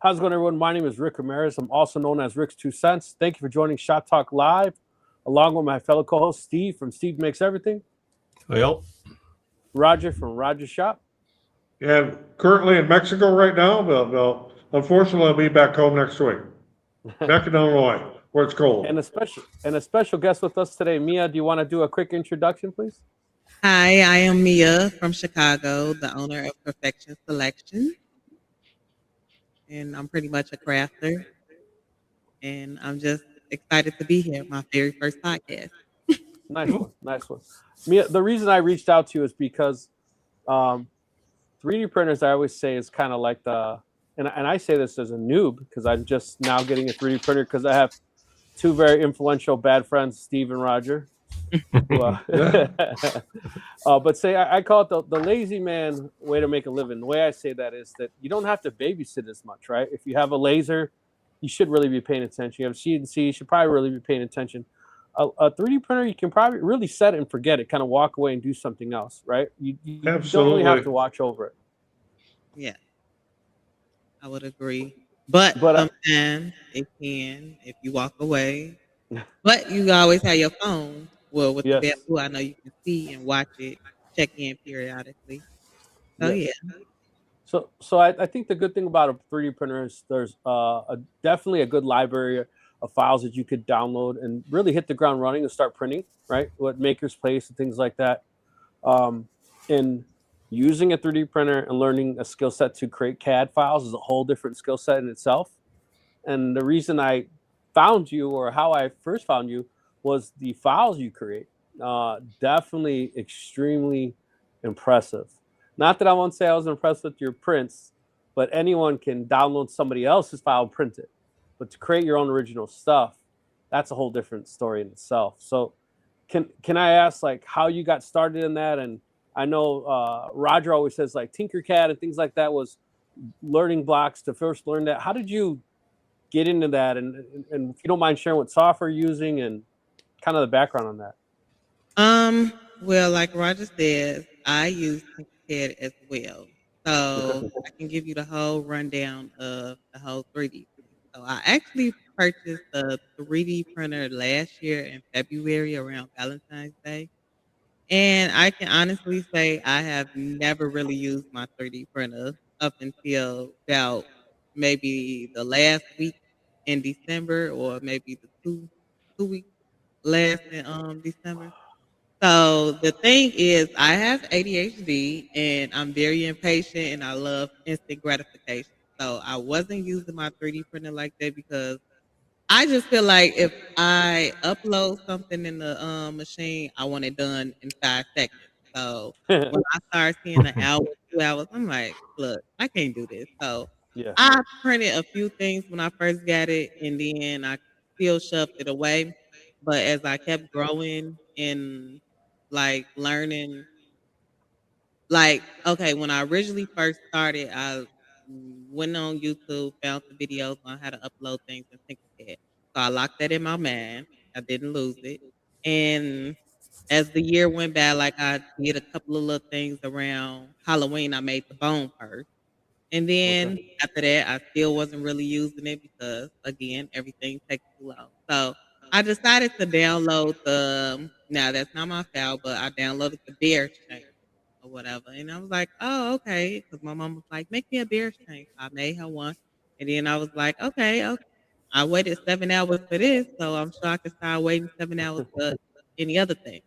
How's it going, everyone? My name is Rick Ramirez. I'm also known as Rick's Two Cents. Thank you for joining Shot Talk Live, along with my fellow co-host Steve from Steve Makes Everything, Well, Roger from Roger Shop, And currently in Mexico right now, but unfortunately I'll be back home next week. Back in Illinois, where it's and cold. a special guest with us today. Mia, do you want to do a quick introduction, please? Hi, I am Mia from Chicago, the owner of Perfection Selection, and I'm pretty much a crafter. And I'm just excited to be here, my very first podcast. Nice one, nice one. Mia, the reason I reached out to you is because um, 3D printers, I always say, is kind of like and I say this as a noob because I'm just now getting a 3D printer because I have two very influential bad friends, Steve and Roger. Well, Yeah. but say I call it the lazy man way to make a living. The way I say that is that you don't have to babysit as much, right? If you have a laser, you should really be paying attention. You have CNC, you should probably really be paying attention. A 3D printer, you can probably really set it and forget it, kind of walk away and do something else, right? You don't really have Absolutely. to watch over it. Yeah, I would agree. But But sometimes it can, if you walk away. But you always have your phone. Well, with the yes, Bamboo, I know you can see and watch it, check in periodically. So yeah, yes. So I think the good thing about a 3D printer is there's definitely a good library of files that you could download and really hit the ground running and start printing, right? What Maker's Place and things like that. And using a 3D printer and learning a skill set to create CAD files is a whole different skill set in itself. And the reason I found you, or how I first found you, was the files you create. Definitely extremely impressive. Not that I won't say I was impressed with your prints, but anyone can download somebody else's file and print it. But to create your own original stuff, that's a whole different story in itself. So, can I ask like how you got started in that? And I know Roger always says like Tinkercad and things like that was learning blocks to first learn that. How did you get into that? And if you don't mind sharing what software you're using and kind of the background on that. well, like Roger says, I use Tinkercad as well. So Okay. I can give you the whole rundown of the whole 3D printing. So I actually purchased a 3D printer last year in February around Valentine's Day. And I can honestly say I have never really used my 3D printer up until about maybe the last week in December, or maybe the two weeks last in December. So the thing is, I have ADHD and I'm very impatient and I love instant gratification. So I wasn't using my 3D printer like that because I just feel like if I upload something in the machine, I want it done in 5 seconds. So when I start seeing an hour, 2 hours, I'm like, look, I can't do this. So Yeah. I printed a few things when I first got it, and then I still shoved it away. But as I kept growing and like learning, like, okay, when I originally first started, I went on YouTube, found the videos on how to upload things in Tinkercad. So I locked that in my mind. I didn't lose it. And as the year went by, like I did a couple of little things around Halloween. I made the bone purse. And then Okay. after that, I still wasn't really using it because, again, everything takes too long. So I decided to download now that's not my file, but I downloaded the bear chain or whatever. And I was like, oh, okay. Because my mom was like, make me a bear chain. So I made her one. And then I was like, okay, okay. I waited 7 hours for this, so I'm sure I can start waiting 7 hours for any other thing.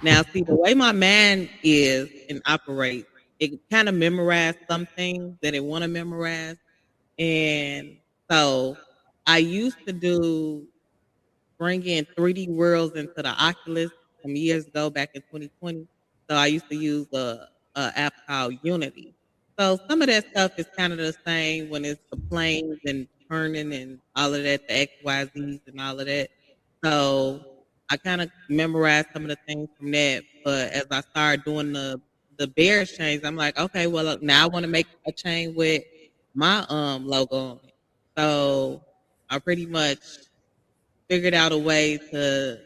Now, see, the way my mind is and operates, it kind of memorized some things that it want to memorize. And so I used to do bring in 3D worlds into the Oculus some years ago back in 2020. So I used to use a app called Unity. So some of that stuff is kind of the same when it's the planes and turning and all of that, the XYZs and all of that. So I kind of memorized some of the things from that. But as I started doing the bear chains, I'm like, okay, well now I want to make a chain with my logo on it. So I pretty much figured out a way to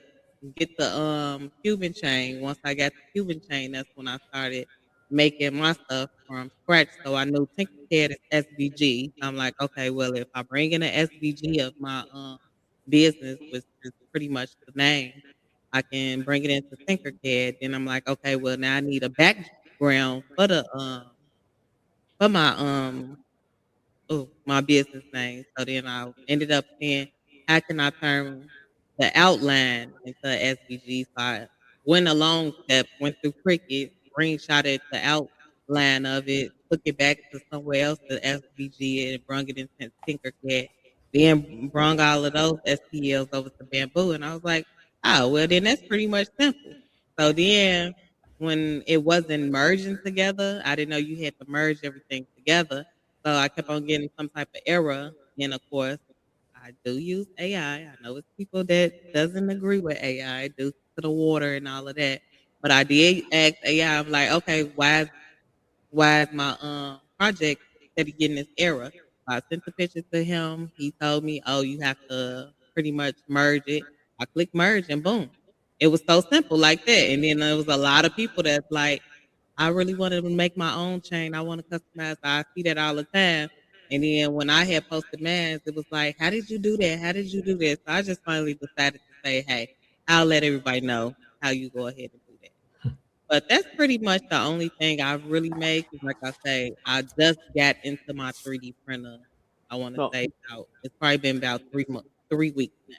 get the Cuban chain. Once I got the Cuban chain, that's when I started making my stuff from scratch. So I knew Tinkercad is SVG. I'm like, okay, well, if I bring in an SVG of my business, which is pretty much the name, I can bring it into Tinkercad. Then I'm like, okay, well, now I need a background for my business name. So then I ended up saying, how can I turn the outline into SVG? So I went a long step, went through Cricut, screenshotted the outline of it, took it back to somewhere else to SVG and brung it into Tinkercad. Then brung all of those STLs over to Bamboo. And I was like, oh, well, then that's pretty much simple. So then when it wasn't merging together, I didn't know you had to merge everything together. So I kept on getting some type of error. And of course, I do use AI. I know it's people that doesn't agree with AI due to the water and all of that. But I did ask AI, I'm like, okay, why is my project instead of getting this error? I sent the picture to him. He told me, oh, you have to pretty much merge it. I clicked merge and boom. It was so simple like that. And then there was a lot of people that's like, I really wanted to make my own chain. I want to customize. I see that all the time. And then when I had posted mine, it was like, how did you do that? How did you do this? So I just finally decided to say, hey, I'll let everybody know how you go ahead and do that. But that's pretty much the only thing I really make. Is like I say, I just got into my 3D printer. I want to No, say it's probably been about 3 months, 3 weeks now.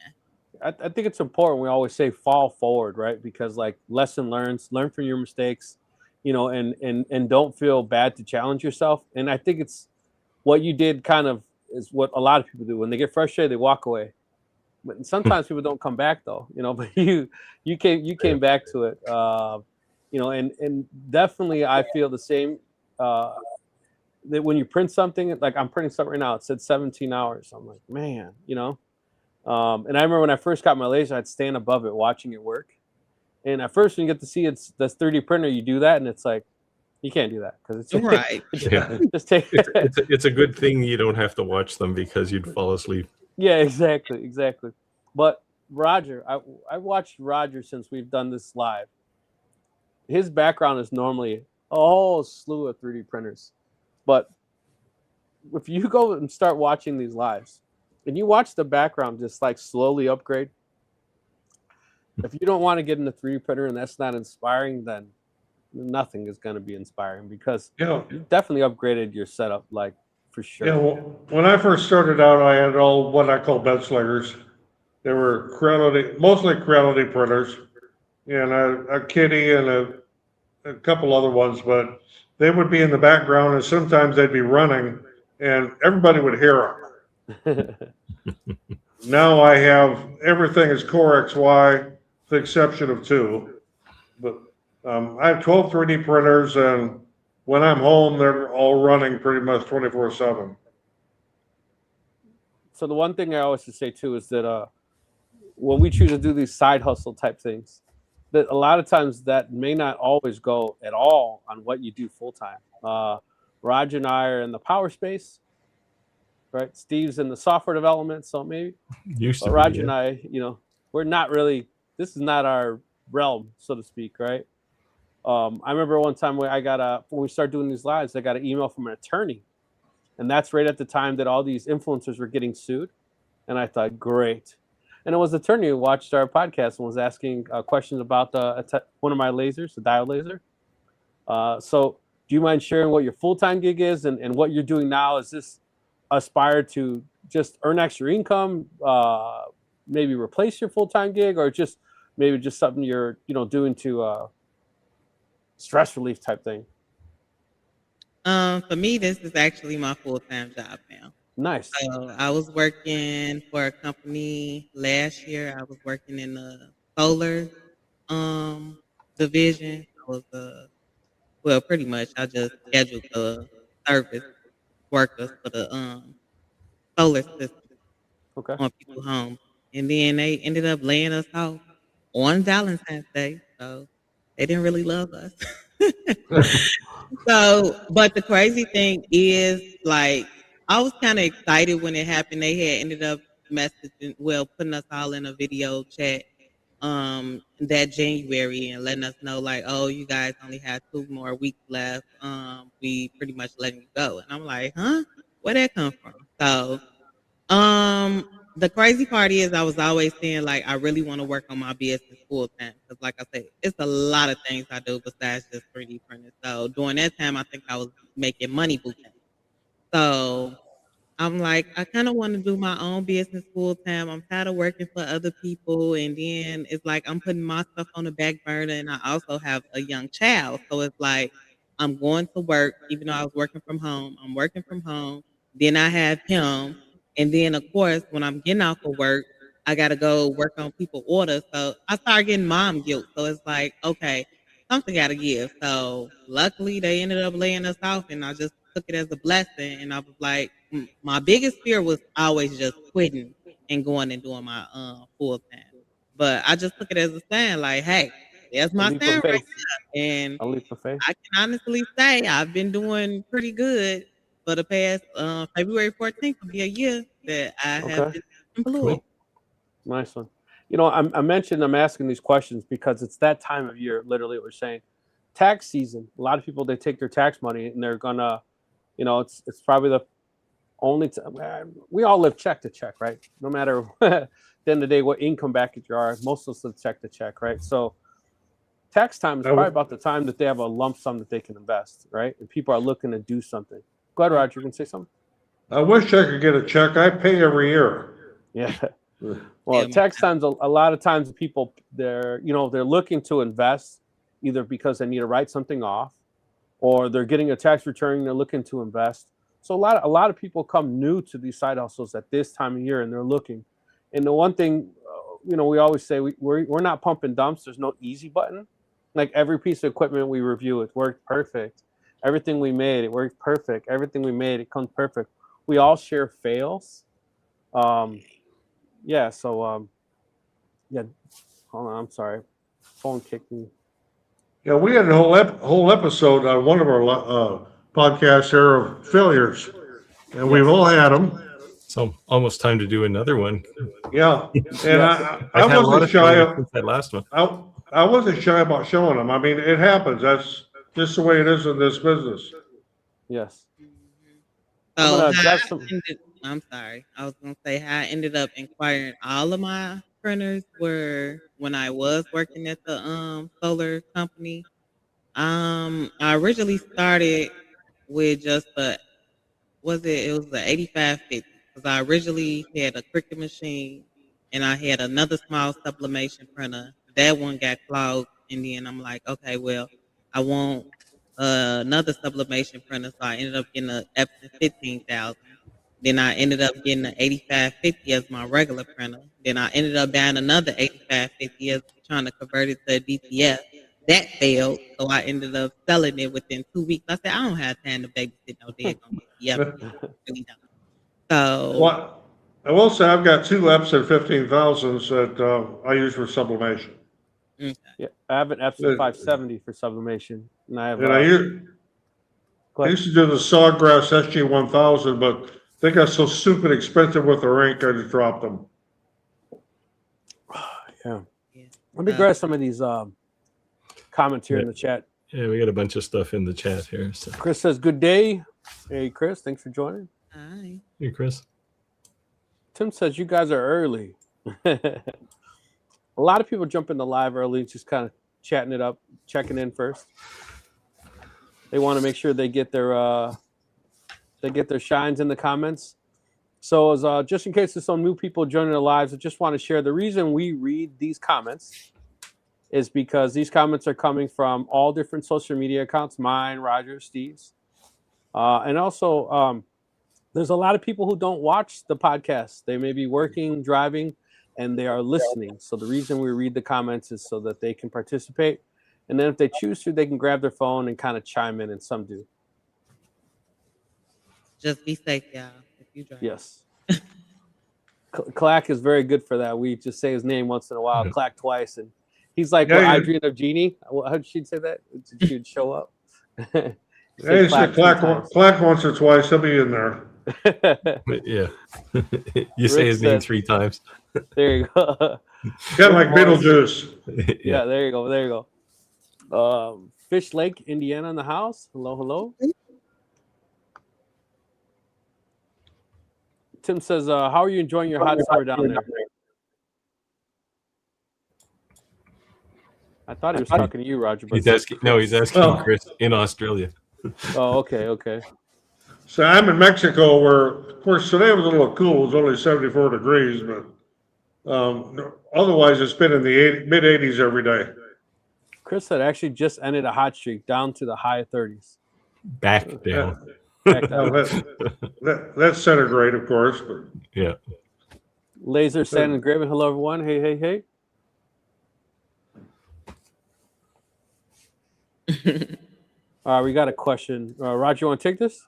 I think it's important. We always say fall forward, right? Because like lesson learns, learn from your mistakes, and don't feel bad to challenge yourself. And I think it's what you did kind of is what a lot of people do when they get frustrated, they walk away. But sometimes people don't come back though, but you came back to it, and definitely I feel the same. That when you print something, like I'm printing something right now, it said 17 hours. I'm like, man, and I remember when I first got my laser, I'd stand above it watching it work. And at first, when you get to see it's this 3D printer, you do that, and it's like you can't do that because it's Right. Yeah. just take. It's a good thing you don't have to watch them because you'd fall asleep. Yeah, exactly. But Roger, I watched Roger since we've done this live. His background is normally a whole slew of 3D printers, but if you go and start watching these lives, and you watch the background just like slowly upgrade, if you don't want to get in the 3D printer and that's not inspiring, then nothing is going to be inspiring because you definitely upgraded your setup, like for sure. Yeah, well, when I first started out, I had all what I call bed slingers. They were mostly Creality printers, and a Kitty and a couple other ones, but they would be in the background, and sometimes they'd be running, and everybody would hear them. Now I have everything is Core XY, with the exception of 2. But I have 12 3D printers, and when I'm home, they're all running pretty much 24/7. So the one thing I always say too is that when we choose to do these side hustle type things, that a lot of times that may not always go at all on what you do full time. Raj and I are in the power space, right? Steve's in the software development, so maybe. Raj and I, we're not really. This is not our realm, so to speak, right? I remember one time when when we started doing these lives, I got an email from an attorney, and that's right at the time that all these influencers were getting sued, and I thought, great. And it was the attorney who watched our podcast and was asking questions about one of my lasers, the diode laser. So do you mind sharing what your full-time gig is and what you're doing now? Is this aspire to just earn extra income, maybe replace your full-time gig, or just maybe just something you're doing to stress relief type thing? For me, this is actually my full-time job now. Nice. So I was working for a company last year. I was working in the solar division. I was well, pretty much I just scheduled the service workers for the solar system on people's homes. And then they ended up laying us off on Valentine's Day. So they didn't really love us. So, but the crazy thing is, like, I was kind of excited when it happened. They had ended up putting us all in a video chat that January and letting us know like, oh, you guys only had 2 more weeks left. We pretty much letting you go. And I'm like, huh? Where that come from? So the crazy part is I was always saying like I really want to work on my business full time because like I said, it's a lot of things I do besides just 3D printing. So during that time I think I was making money bootcamp. So I'm like, I kind of want to do my own business full time. I'm tired of working for other people. And then it's like I'm putting my stuff on the back burner. And I also have a young child. So it's like I'm going to work, even though I was working from home. I'm working from home. Then I have him. And then, of course, when I'm getting off of work, I got to go work on people orders. So I start getting mom guilt. So it's like, okay, something got to give. So luckily, they ended up laying us off. And I just took it as a blessing. And I was like, my biggest fear was always just quitting and going and doing my full time. But I just took it as a sign, like, hey, there's A my leap sign of right faith. now. And A leap of faith. I can honestly say I've been doing pretty good for the past February 14th will be a year that I have Okay. been employed. Nice one. You know, I mentioned I'm asking these questions because it's that time of year, literally what we're saying. Tax season. A lot of people, they take their tax money and they're gonna, you know, it's probably the only we all live check to check, right? No matter at the end of the day what income bracket you are, most of us live check to check, right? So tax time is probably about the time that they have a lump sum that they can invest, right? And people are looking to do something. Go ahead, Roger. You can say something. I wish I could get a check. I pay every year. Yeah. Well, Yeah, tax times a lot of times people they're looking to invest either because they need to write something off, or they're getting a tax return and they're looking to invest. So a lot of people come new to these side hustles at this time of year and they're looking. And the one thing, we always say we're not pumping dumps. There's no easy button. Like every piece of equipment we review, it worked perfect. Everything we made, it worked perfect. Everything we made, it comes perfect. We all share fails. Yeah. So yeah. Hold on. I'm sorry. Phone kicked me. Yeah, we had a whole episode on one of our podcasts here of failures, and we've all had them. So almost time to do another one. Yeah, and Yes. I I've had a lot wasn't of shy failures of since that last one. I wasn't shy about showing them. I mean, it happens. That's just the way it is in this business. Yes. So I'm gonna how grab I some. I'm sorry. I was gonna say how I ended up acquiring all of my printers were when I was working at the solar company. I originally started with just it was the 8550 because I originally had a Cricut machine and I had another small sublimation printer. That one got clogged, and then I'm like, okay, well, I want another sublimation printer, so I ended up getting a Epson 15,000. Then I ended up getting an 8550 as my regular printer. Then I ended up buying another 8550 as trying to convert it to a DTF. That failed, so I ended up selling it within 2 weeks. I said, I don't have time to babysit no daggone DTF. Really don't. So, Well, I will say I've got two Epson 15,000s that I use for sublimation. okay. Yeah, I have an Epson 570 for sublimation, and I have. And Go I ahead. used to do the Sawgrass SG-1000, but they got so stupid expensive with their ink, I just dropped them. Yeah. Yeah. Let me grab some of these comments here in the chat. Yeah, we got a bunch of stuff in the chat here. So. Chris says, "Good day." Hey, Chris, thanks for joining. Hi. Hey, Chris. Tim says, "You guys are early." A lot of people jump into live early, just kind of chatting it up, checking in first. They want to make sure they get their shines in the comments. So, as just in case there's some new people joining the lives, I just want to share the reason we read these comments is because these comments are coming from all different social media accounts, mine, Roger, Steve's, and also there's a lot of people who don't watch the podcast. They may be working, driving, and they are listening. So the reason we read the comments is so that they can participate. And then if they choose to, they can grab their phone and kind of chime in, and some do. Just be safe, y'all. If you drive. Yes. Clack is very good for that. We just say his name once in a while, Clack twice. And he's like, Yeah, I dreamed of Jeannie. How did she say that? She would show up. Yeah, you said clack once or twice, he'll be in there. Yeah. You say his name 3 times. There you go. Kind of like Beetlejuice. Yeah, there you go. There you go. Fish Lake, Indiana in the house. Hello, hello. Tim says, how are you enjoying your hot summer down there? I thought he was talking to you, Roger. But He's asking. No, he's asking Chris in Australia. Oh, okay. So I'm in Mexico, where, of course, today was a little cool. It was only 74 degrees, but otherwise it's been in the mid 80s every day. Chris had actually just ended a hot streak down to the high 30s. Back down. That's centigrade, of course. But. Yeah. Laser Sand and Graven. Hello, everyone. Hey. All right, we got a question. Roger, you want to take this?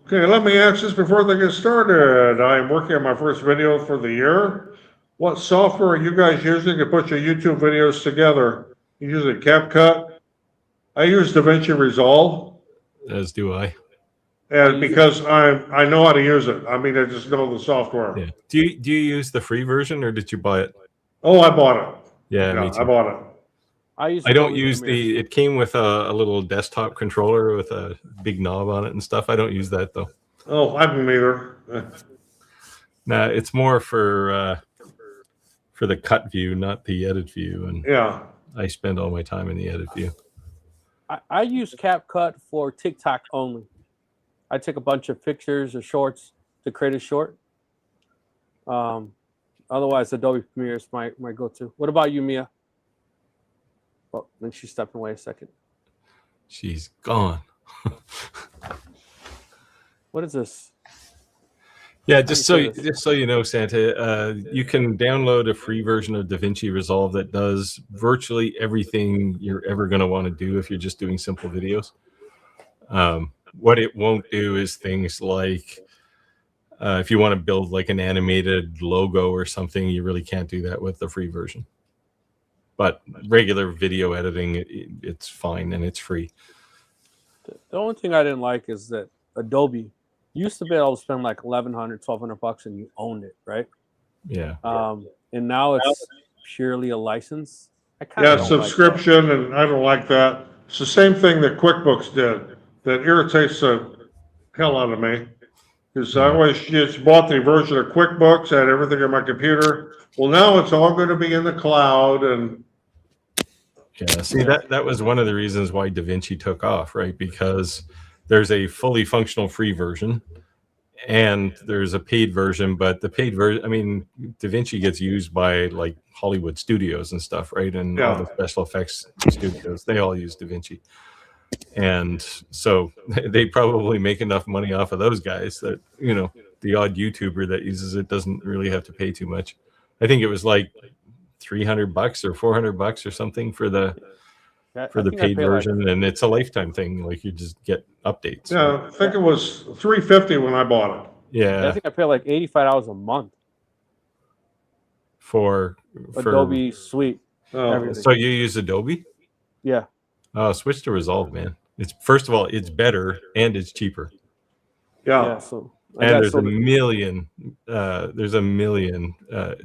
Okay, let me ask this before they get started. I'm working on my first video for the year. What software are you guys using to put your YouTube videos together? You using CapCut? I use DaVinci Resolve. As do I. And because I know how to use it. I mean, I just know the software. Yeah. Do you use the free version or did you buy it? Oh, I bought it. Yeah, me too. I bought it. I don't use it came with a little desktop controller with a big knob on it and stuff. I don't use that though. Oh, I don't either. Nah, it's more for the cut view, not the edit view. And yeah, I spend all my time in the edit view. I use CapCut for TikTok only. I take a bunch of pictures or shorts to create a short. Otherwise, Adobe Premiere is my go-to. What about you, Mia? Oh, then she's stepping away a second. She's gone. What is this? Yeah, just so you know, Santa, you can download a free version of DaVinci Resolve that does virtually everything you're ever going to want to do if you're just doing simple videos. What it won't do is things like if you want to build like an animated logo or something, you really can't do that with the free version. But regular video editing, it's fine and it's free. The only thing I didn't like is that Adobe used to be able to spend like $1,100, $1,200 and you owned it, right? Yeah. And now it's purely a license. Subscription, and I don't like that. It's the same thing that QuickBooks did. That irritates the hell out of me. Because I always just bought the version of QuickBooks, had everything on my computer. Well, now it's all going to be in the cloud, and yeah. See, that was one of the reasons why DaVinci took off, right? Because there's a fully functional free version, and there's a paid version. But the paid version, I mean, DaVinci gets used by like Hollywood studios and stuff, right? And all the special effects studios, they all use DaVinci. And so they probably make enough money off of those guys that, you know, the odd YouTuber that uses it doesn't really have to pay too much. I think it was like $300 or $400 or something for the paid version, like, and it's a lifetime thing. Like you just get updates. Yeah, right? I think it was $350 when I bought it. Yeah, I think I pay like $85 a month for Adobe Suite. Oh, so you use Adobe? Yeah. Oh, switch to Resolve, man. It's first of all, it's better and it's cheaper. Yeah. So and there's a million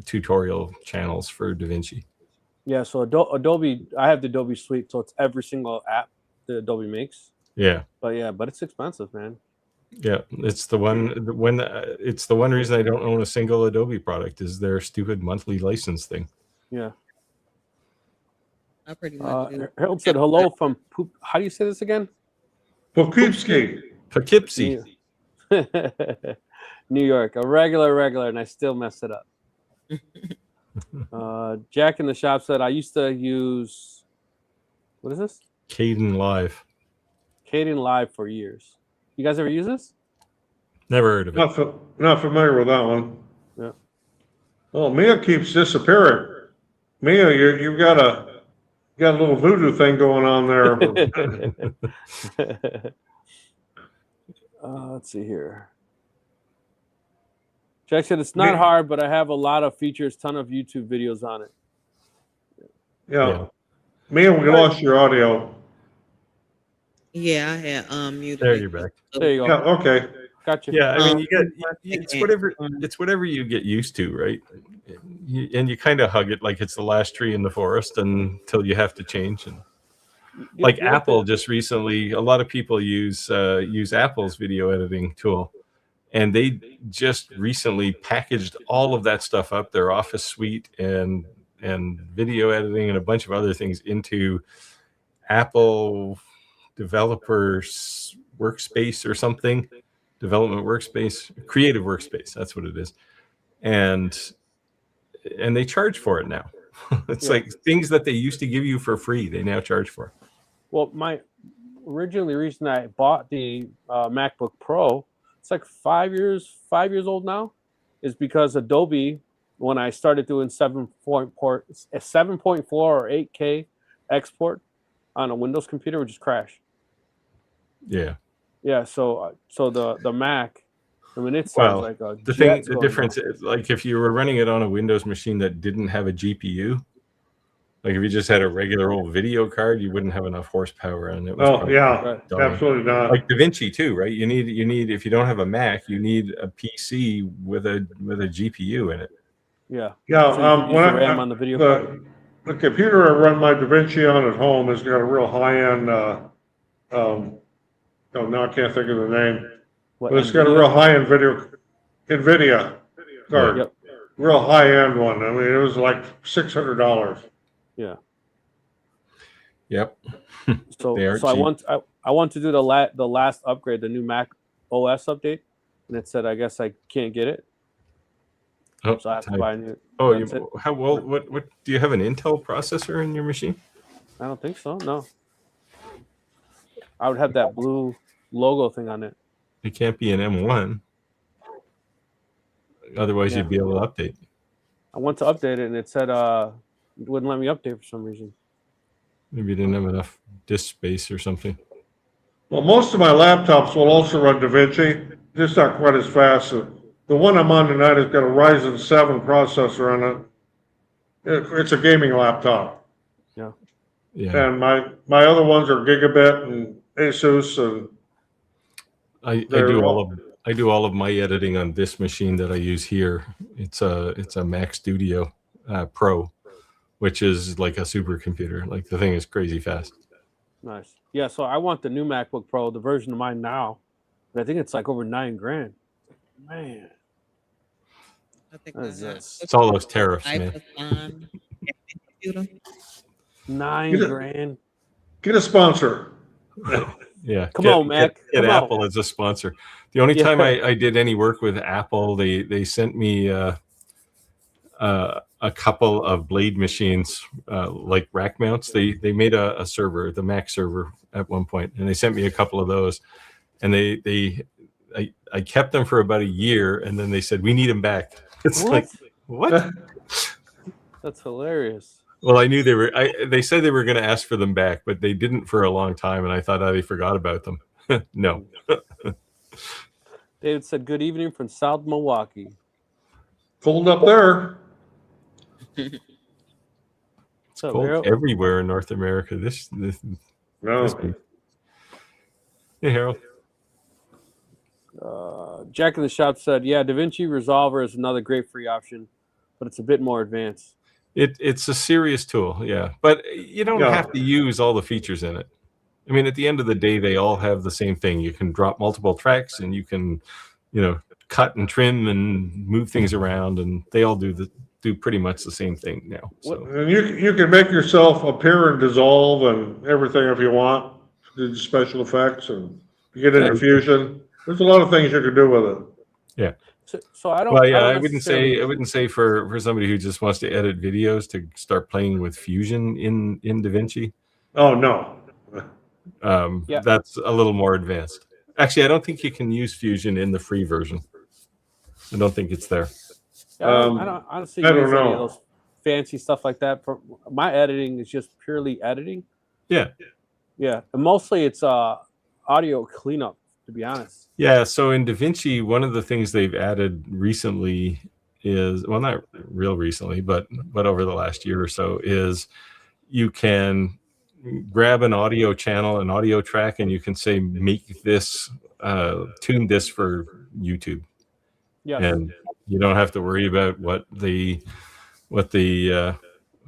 tutorial channels for DaVinci. Yeah, so Adobe, I have the Adobe Suite, so it's every single app that Adobe makes. Yeah. But it's expensive, man. Yeah, it's the one reason I don't own a single Adobe product is their stupid monthly license thing. Yeah. I pretty much do. Harold said hello from how do you say this again? Poughkeepsie. Poughkeepsie. New York, a regular, and I still mess it up. Jack in the shop said I used to use, what is this? Caden Live for years. You guys ever use this? Never heard of it. Not familiar with that one. Yeah. Oh, Mia keeps disappearing. Mia, you've got a little voodoo thing going on there. Let's see here. Jack said it's not hard, but I have a lot of features, ton of YouTube videos on it. Yeah. Mia, we lost your audio. Yeah, I had muted. There you're back. There you go. Yeah, okay. Gotcha. Yeah, I mean, you get Um, it's whatever you get used to, right? And you kind of hug it like it's the last tree in the forest until you have to change. And like The other Apple thing- just recently, a lot of people use Apple's video editing tool, and they just recently packaged all of that stuff up, their Office suite and video editing and a bunch of other things into Apple developers workspace or something, development workspace, creative workspace. That's what it is. And they charge for it now. It's Yeah. like things that they used to give you for free, they now charge for. Well, my originally reason I bought the MacBook Pro, it's like 5 years old now, is because Adobe, when I started doing 7.4 or 8K export on a Windows computer, would just crash. Yeah. Yeah, so the Mac, I mean, it Well, sounds like a the jet the going difference down. is, like, if you were running it on a Windows machine that didn't have a GPU, like if you just had a regular old video card, you wouldn't have enough horsepower, and it was Oh, probably yeah, Right. dying. absolutely not. Like DaVinci too, right? You need if you don't have a Mac, you need a PC with a GPU in it. Yeah. Yeah, So you could use when the RAM on the video card. the computer I run my DaVinci on at home has got a real high-end, oh, now I can't think of the name, What, but it's got a NVIDIA? real high-end NVIDIA card, Yep. real high-end one. I mean, it was like $600. Yeah. Yep. So They are so cheap. I want to do the last upgrade, the new Mac OS update, and it said I guess I can't get it, Oh, so I have to buy a new. oh, that's it. how well? What do you have an Intel processor in your machine? I don't think so. No. I would have that blue logo thing on it. It can't be an M1. Otherwise, Yeah. you'd be able to update. I went to update it and it said it wouldn't let me update for some reason. Maybe you didn't have enough disk space or something. Well, most of my laptops will also run DaVinci, just not quite as fast. The one I'm on tonight has got a Ryzen 7 processor on it. It's a gaming laptop. Yeah, And my other ones are Gigabit and Asus, and I they're do all of my editing on this machine that I use here. It's a Mac Studio Pro, which is like a supercomputer. Like the thing is crazy fast. Nice. Yeah, so I want the new MacBook Pro, the version of mine now. But I think it's like over $9,000. Man, I think What is I this? It's all those tariffs, man. iPhone computer. $9,000. get a sponsor. Yeah, Come on, Mac. Get Come on. Apple as a sponsor. The only Yeah. time I did any work with Apple, they sent me a couple of Blade machines, like rack mounts. They made a server, the Mac server, at one point, and they sent me a couple of those. And I kept them for about a year, and then they said we need them back. It's What? like, what? That's hilarious. Well, I knew they were. They said they were going to ask for them back, but they didn't for a long time, and I thought they forgot about them. No. David said, "Good evening from South Milwaukee." Cold up there. It's up, cold Harold? everywhere in North America. This No. week. Hey, Harold. Jack in the Shop said, "Yeah, DaVinci Resolver is another great free option, but it's a bit more advanced." It's a serious tool, yeah, but you don't Yeah. have to use all the features in it. I mean, at the end of the day, they all have the same thing. You can drop multiple tracks, and you can, cut and trim and move things around, and they all do pretty much the same thing now. So And you can make yourself appear and dissolve and everything if you want. Do special effects and you get into Fusion. There's a lot of things you can do with it. yeah. So I don't. Well, yeah, don't I wouldn't necessarily- say for somebody who just wants to edit videos to start playing with Fusion in DaVinci. Oh, no. Yeah. That's a little more advanced. Actually, I don't think you can use Fusion in the free version. I don't think it's there. I don't honestly I don't use any know. of those fancy stuff like that. For my editing is just purely editing. Yeah. Yeah, and mostly it's audio cleanup, to be honest. Yeah, so in DaVinci, one of the things they've added recently is, well, not real recently, but over the last year or so, is you can grab an audio channel, an audio track, and you can say, make this tune this for YouTube, Yes. and you don't have to worry about what the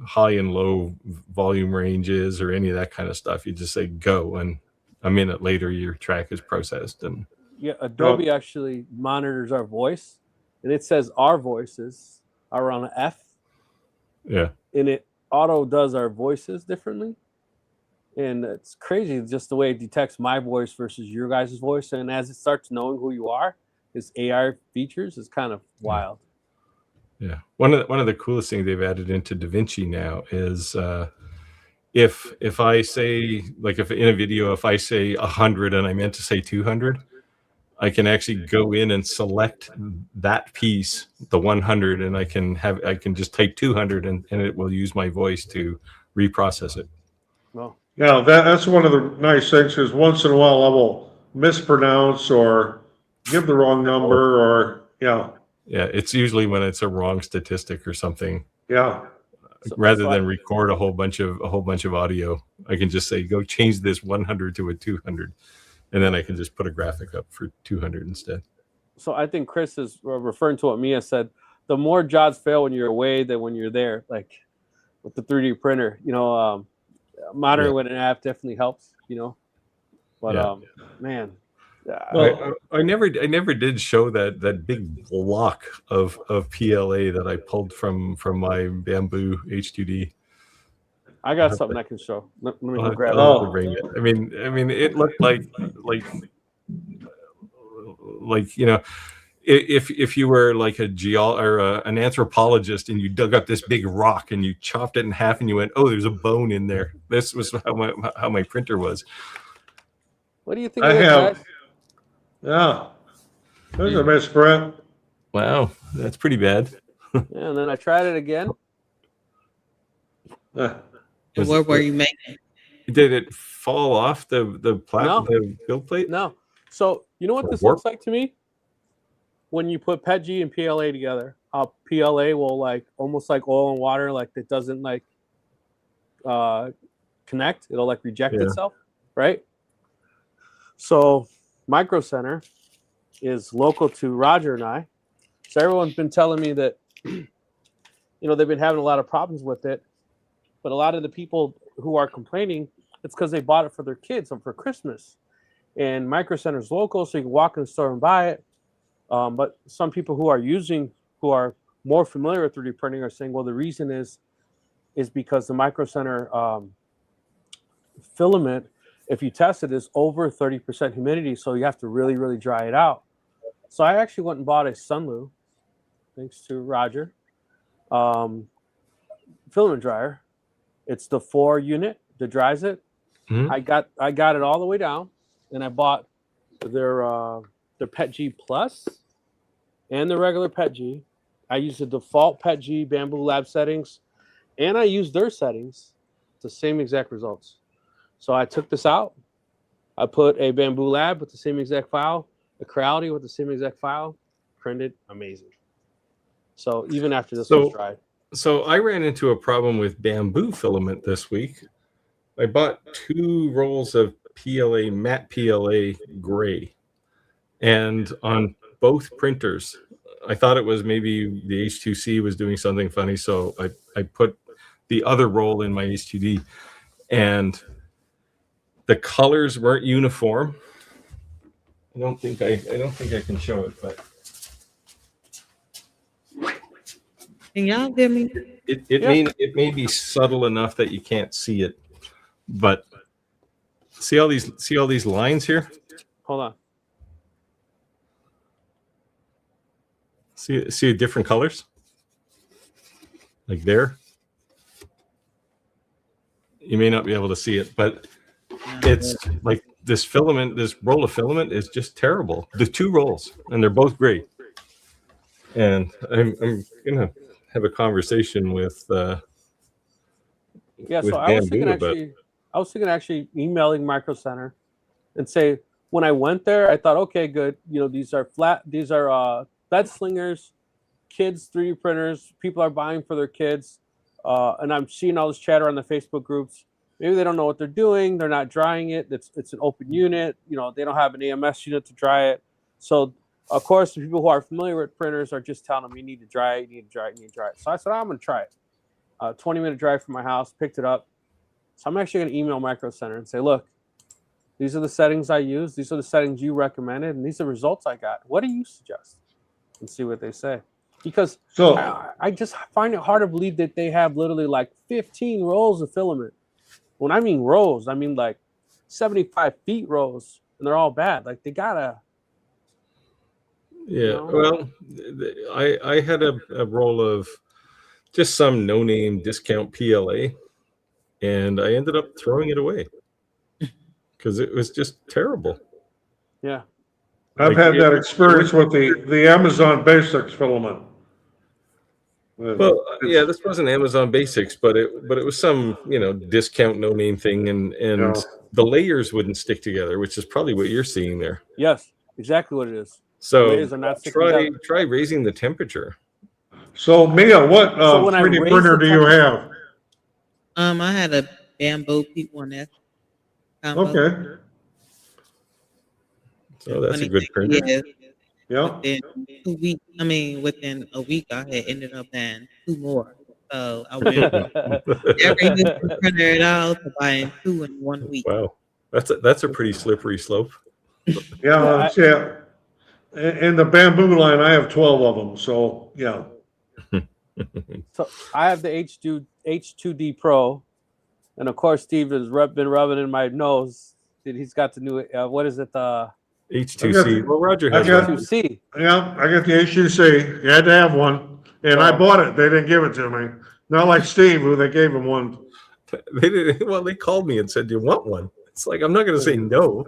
high and low volume range is or any of that kind of stuff. You just say go, and a minute later your track is processed. And Yeah, Adobe actually monitors our voice, and it says our voices are on an F, yeah, and it auto does our voices differently. And it's crazy just the way it detects my voice versus your guys' voice. And as it starts knowing who you are, its AI features is kind of wild. yeah. One of the coolest things they've added into DaVinci now is if I say, like, if in a video, if I say 100 and I meant to say 200, I can actually go in and select that piece, the 100, and I can just type 200 and it will use my voice to reprocess it. Well, Yeah, that's one of the nice things, is once in a while I will mispronounce or give the wrong number, or, yeah, it's usually when it's a wrong statistic or something. yeah. Rather than record a whole bunch of audio, I can just say, go change this 100 to a 200, and then I can just put a graphic up for 200 instead. So I think Chris is referring to what Mia said. The more jobs fail when you're away than when you're there, like with the 3D printer. Monitoring with an app definitely helps. But man. Well, I never did show that big block of PLA that I pulled from my Bamboo H2D. I got something I can show. Let me go grab it. Bring it. I mean, it looked like if you were like an anthropologist and you dug up this big rock and you chopped it in half and you went, oh, there's a bone in there. This was how my printer was. What do you think of this, guys? Yeah, there's a misprint. Wow, that's pretty bad. Yeah, and then I tried it again. What were you making? Did it fall off the build plate? No. So you know what this looks like to me? When you put PETG and PLA together, PLA will like almost like oil and water, like it doesn't like connect. It'll like reject itself, right? So Micro Center is local to Roger and I. So everyone's been telling me that they've been having a lot of problems with it. But a lot of the people who are complaining, it's because they bought it for their kids or for Christmas. And Micro Center is local, so you can walk in the store and buy it. But some people who are more familiar with 3D printing are saying, well, the reason is because the Micro Center filament, if you test it, is over 30% humidity, so you have to really, really dry it out. So I actually went and bought a Sunlu, thanks to Roger, filament dryer. It's the 4 unit that dries it. Mm-hmm. I got it all the way down, and I bought their PETG Plus and the regular PETG. I used the default PETG Bamboo Lab settings, and I used their settings. The same exact results. So I took this out. I put a Bamboo Lab with the same exact file, a Creality with the same exact file, printed amazing. So even after this was dried. So I ran into a problem with Bamboo filament this week. I bought 2 rolls of PLA, matte PLA gray. And on both printers, I thought it was maybe the H2C was doing something funny. So I put the other roll in my H2D, and the colors weren't uniform. I don't think I can show it, but can y'all give me? It may be subtle enough that you can't see it, but see all these lines here. Hold on. See different colors, like there. You may not be able to see it, but it's like this filament, this roll of filament is just terrible. The 2 rolls, and they're both gray. And I'm gonna have a conversation with so I was thinking actually emailing Micro Center and say, when I went there, I thought, okay, good. These are bed slingers, kids 3D printers. People are buying for their kids, and I'm seeing all this chatter on the Facebook groups. Maybe they don't know what they're doing. They're not drying it. It's an open unit. You know, they don't have an AMS unit to dry it. So, of course, the people who are familiar with printers are just telling them, you need to dry it, you need to dry it, you need to dry it. So I said, I'm going to try it. 20-minute drive from my house, picked it up. So I'm actually going to email Micro Center and say, look, these are the settings I use. These are the settings you recommended, and these are the results I got. What do you suggest? And see what they say. Because I just find it hard to believe that they have literally like 15 rolls of filament. When I mean rows, I mean like 75 feet rows, and they're all bad. Like they gotta. Yeah. Well, I had a roll of just some no-name discount PLA, and I ended up throwing it away because it was just terrible. Yeah. I've had that experience with the Amazon Basics filament. Well, yeah, this wasn't Amazon Basics, but it was some, you know, discount no name thing, and the layers wouldn't stick together, which is probably what you're seeing there. Yes, exactly what it is. So try raising the temperature. So Mia, what 3D printer do you have? I had a Bamboo P1S combo. Okay. So that's a good printer. Yeah. Within a week, I had ended up buying 2 more. So I went every new printer at all to buying 2 in 1 week. Wow, that's a pretty slippery slope. Yeah. In the Bamboo line, I have 12 of them. So yeah. So I have the H2D Pro, and of course Steve has been rubbing in my nose that he's got the new what is it, the H2C. Well, Roger has H2C. Yeah, I got the H2C. You had to have one, and I bought it. They didn't give it to me. Not like Steve, who they gave him one. They didn't. Well, they called me and said, "Do you want one?" It's like, I'm not going to say no.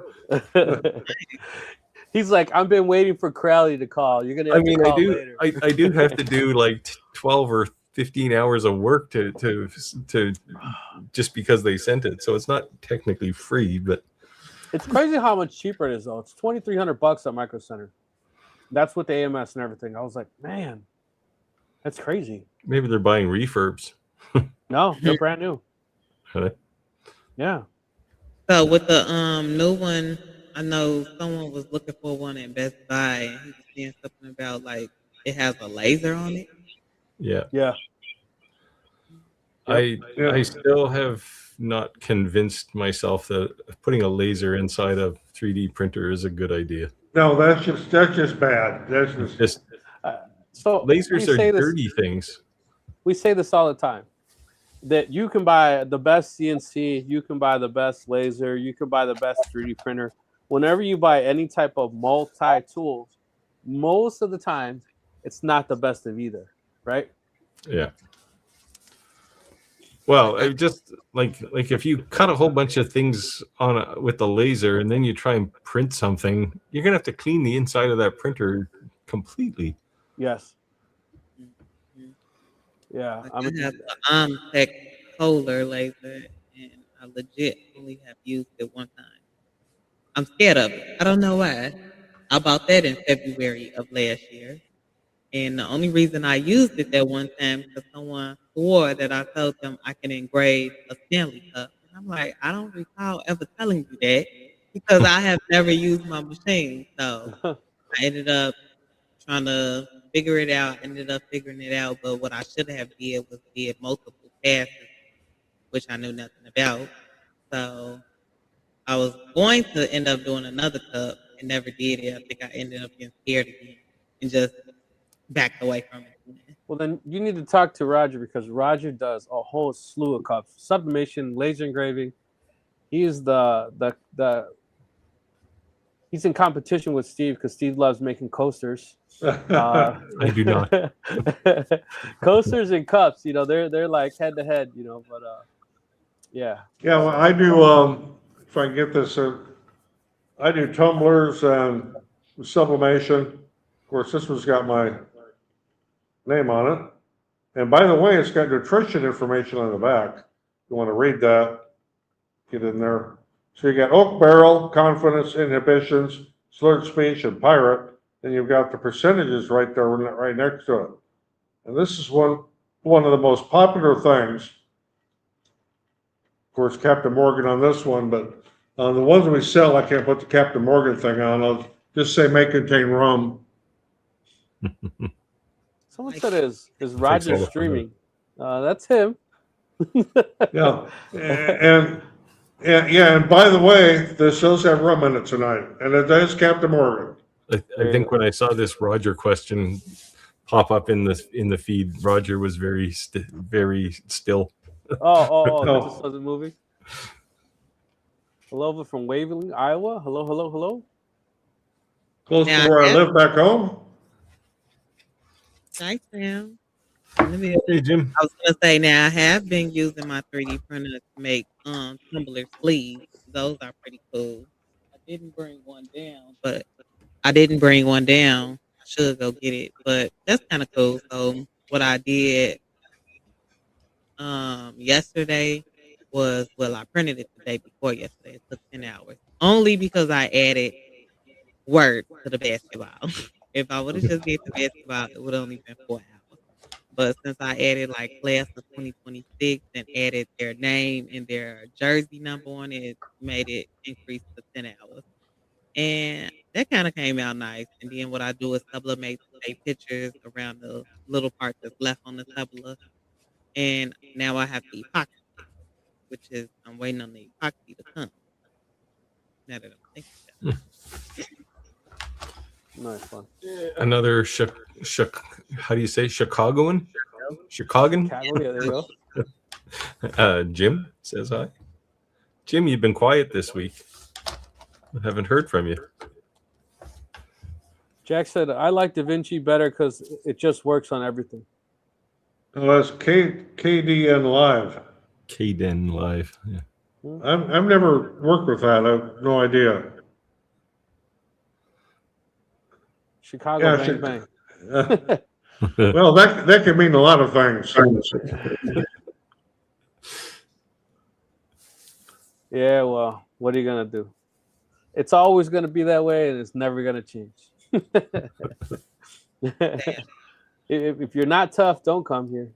He's like, I've been waiting for Crowley to call. You're gonna. I do have to do like 12 or 15 hours of work to just because they sent it. So it's not technically free, but it's crazy how much cheaper it is though. It's $2,300 at Micro Center. That's with the AMS and everything. I was like, man, that's crazy. Maybe they're buying refurbs. No, they're brand new. Are they? Yeah. So with the new one, I know someone was looking for one at Best Buy, and he was saying something about like it has a laser on it. Yeah. Yeah. I still have not convinced myself that putting a laser inside a 3D printer is a good idea. No, that's just bad. That's just so lasers are dirty things. We say this all the time, that you can buy the best CNC, you can buy the best laser, you can buy the best 3D printer. Whenever you buy any type of multi-tools, most of the time, it's not the best of either, right? Yeah. Well, I just like if you cut a whole bunch of things with the laser and then you try and print something, you're gonna have to clean the inside of that printer completely. Yes. Yeah. I have an Tech Polar laser, and I legit only have used it one time. I'm scared of it. I don't know why. I bought that in February of last year. And the only reason I used it that one time because someone swore that I told them I can engrave a Stanley cup. And I'm like, I don't recall ever telling you that because I have never used my machine. So I ended up trying to figure it out, ended up figuring it out. But what I should have did was did multiple passes, which I knew nothing about. So I was going to end up doing another cup and never did it. I think I ended up getting scared again and just backed away from it. Well, then you need to talk to Roger because Roger does a whole slew of cups, sublimation, laser engraving. He is he's in competition with Steve because Steve loves making coasters. I do not. Coasters and cups, you know, they're like head to head, you know, but yeah. Yeah, well, I do. If I can get this, I do tumblers and sublimation. Of course, this one's got my name on it. And by the way, it's got nutrition information on the back. If you want to read that, get in there. So you got oak barrel, confidence, inhibitions, slurred speech, and pirate. And you've got the percentages right there, right next to it. And this is one of the most popular things course, Captain Morgan on this one, but the ones we sell, I can't put the Captain Morgan thing on. I'll just say may contain rum. Someone said is all Roger the fun streaming? That's him. Yeah, and by the way, this does have rum in it tonight, and it is Captain Morgan. I think when I saw this Roger question pop up in the feed, Roger was very still. That just wasn't moving. Hello from Waverly, Iowa. Hello. Close Now, to where I live back home. Nice, Sam. Hey, Jim. I was gonna say now I have been using my 3D printer to make tumbler sleeves. Those are pretty cool. I didn't bring one down. I should go get it, but that's kind of cool. So what I did yesterday was, well, I printed it the day before yesterday. It took 10 hours. Only because I added Word to the basketball. If I would have just did the basketball, it would have only been 4 hours. But since I added like class of 2026 and added their name and their jersey number on it, it made it increase to 10 hours. And that kind of came out nice. And then what I do is sublimate pictures around the little part that's left on the tabula. And now I have the epoxy, which is I'm waiting on the epoxy to come. Now that I'm thinking about it. Nice one. Another how do you say Chicagoan? Chicagoan? Chicago, yeah, there you go. Jim says hi. Jim, you've been quiet this week. I haven't heard from you. Jack said, I like DaVinci better because it just works on everything. Oh, that's KDN Live. KDN Live. Yeah. I've never worked with that. I have no idea. Chicago bang bang. Well, that can mean a lot of things. Yeah, well, what are you gonna do? It's always gonna be that way, and it's never gonna change. If you're not tough, don't come here.